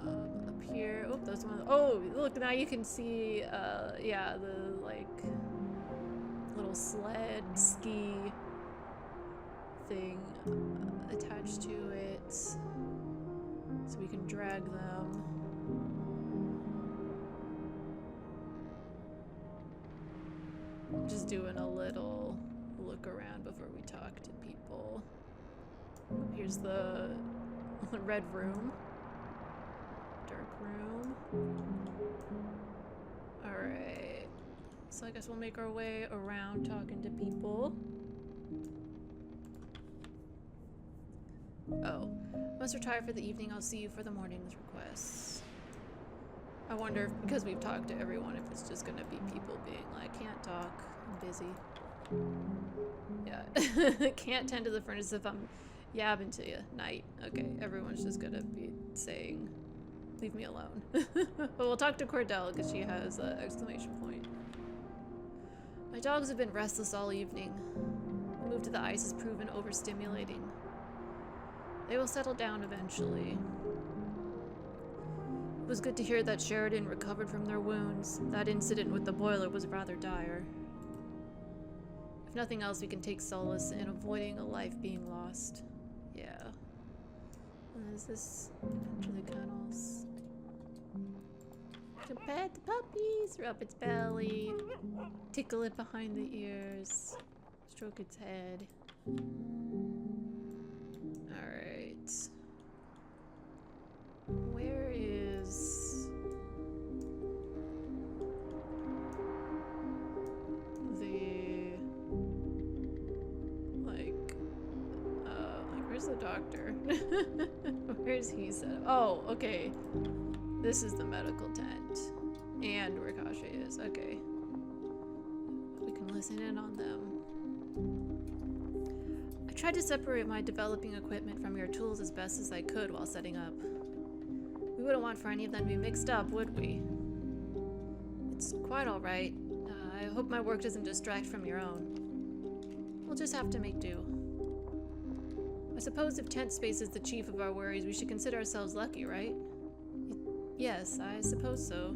Up here, oh, those ones. Oh, look, now you can see, yeah, the, like, little sled ski thing attached to it, so we can drag them. Just doing a little look around before we talk to people. Here's the red room. Dark room. Alright. So I guess we'll make our way around talking to people. Oh. Must retire for the evening. I'll see you for the morning's requests. I wonder if, because we've talked to everyone, if it's just gonna be people being like, can't talk, I'm busy. Yeah. Can't tend to the furnace if I'm yabbing to you. Night. Okay, everyone's just gonna be saying, leave me alone. But we'll talk to Cordell because she has an exclamation point. My dogs have been restless all evening. The move to the ice has proven overstimulating. They will settle down eventually. It was good to hear that Sheridan recovered from their wounds. That incident with the boiler was rather dire. If nothing else, we can take solace in avoiding a life being lost. Yeah. Is this enter the kennels? To pet the puppies, rub its belly, tickle it behind the ears, stroke its head. Alright. Where is the, like, where's the doctor? Where's he set up? Oh, okay. This is the medical tent. And where Kasha is. Okay. We can listen in on them. I tried to separate my developing equipment from your tools as best as I could while setting up. We wouldn't want for any of them to be mixed up, would we? It's quite alright. I hope my work doesn't distract from your own. We'll just have to make do. I suppose if tent space is the chief of our worries, we should consider ourselves lucky, right? Yes, I suppose so.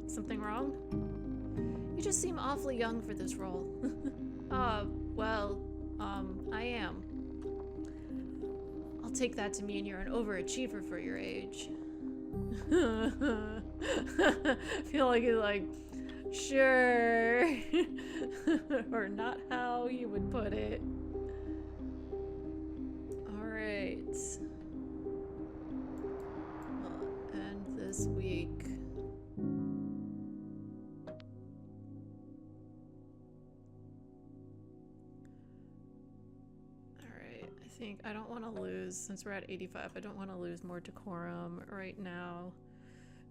Something wrong? You just seem awfully young for this role. Well, I am. I'll take that to mean you're an overachiever for your age. I feel like it's like, sure. Or not how you would put it. Alright. We'll end this week. I don't want to lose, since we're at 85, I don't want to lose more decorum right now.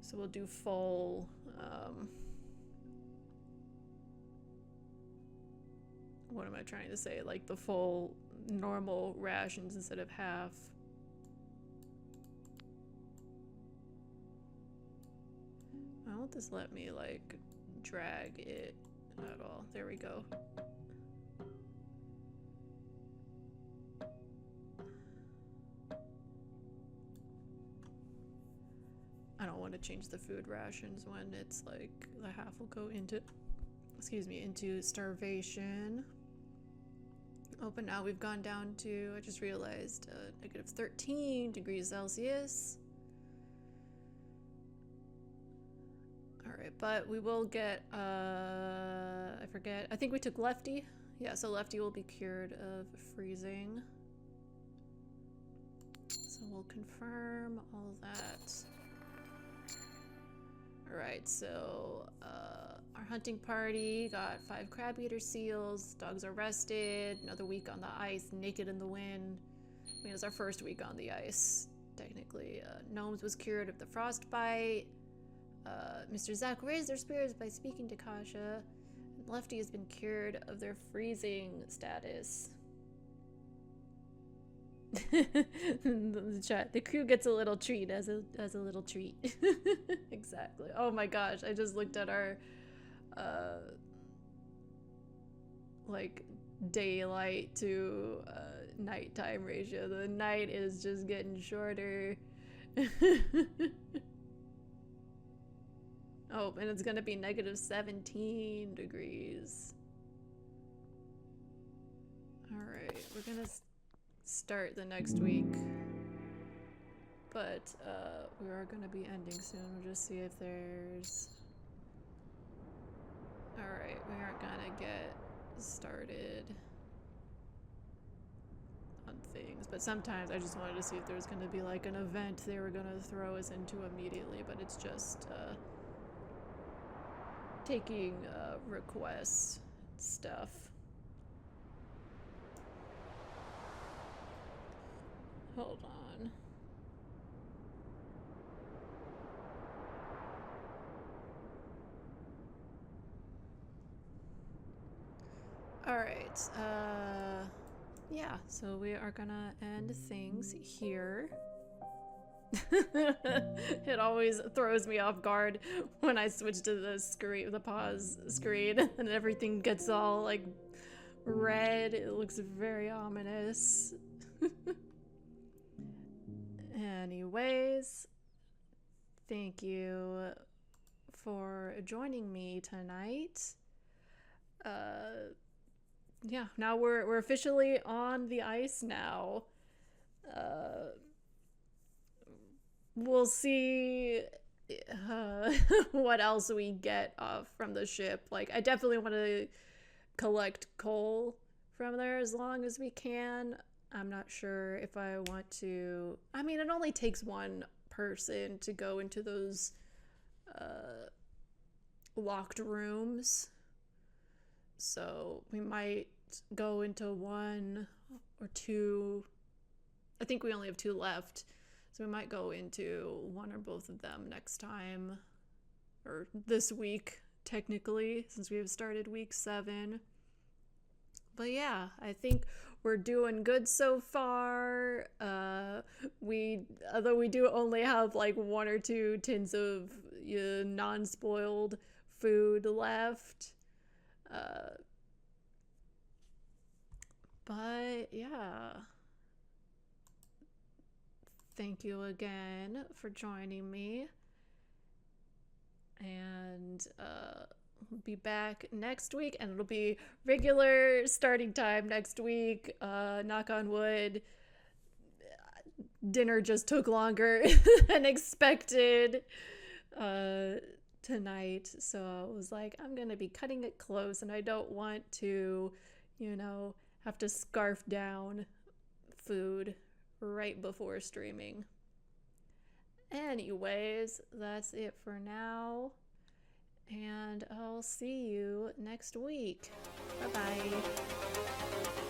So we'll do full, what am I trying to say? Like the full normal rations instead of half. Why won't this let me, like, drag it at all? There we go. I don't want to change the food rations when it's like the half will go into, excuse me, into starvation. Oh, but now we've gone down to, I just realized, negative 13 degrees Celsius. Alright, but we will get, I forget, I think we took Lefty. Yeah, so Lefty will be cured of freezing. So we'll confirm all that. Alright, so our hunting party got 5 crab eater seals, dogs are rested, another week on the ice, naked in the wind. I mean, it's our first week on the ice, technically. Gnomes was cured of the frostbite. Mr. Zack raised their spirits by speaking to Kasha. Lefty has been cured of their freezing status. The chat. The crew gets a little treat as a little treat. Exactly. Oh my gosh! I just looked at our like daylight to nighttime ratio. The night is just getting shorter. Oh, and it's gonna be -17 degrees. Alright, we're gonna start the next week. But we are gonna be ending soon. We'll just see if there's... Alright, we aren't gonna get started on things, but sometimes I just wanted to see if there was gonna be like an event they were gonna throw us into immediately, but it's just taking request stuff. Hold on. Alright, yeah, so we are gonna end things here. It always throws me off guard when I switch to the screen, the pause screen, and everything gets all like red. It looks very ominous. Anyways, thank you for joining me tonight. Yeah, now we're officially on the ice now. We'll see what else we get from the ship. Like, I definitely want to collect coal from there as long as we can. I'm not sure if I want to... I mean, it only takes one person to go into those locked rooms. So we might go into one or two. I think we only have 2 left. So we might go into one or both of them next time. Or this week, technically, since we have started week 7. But yeah, I think we're doing good so far. Although we do only have like 1 or 2 tins of non-spoiled food left. But yeah, thank you again for joining me, and we'll be back next week, and it'll be regular starting time next week. Knock on wood. Dinner just took longer than expected tonight, so I was like, I'm gonna be cutting it close, and I don't want to, have to scarf down food right before streaming. Anyways, that's it for now, and I'll see you next week. Bye-bye.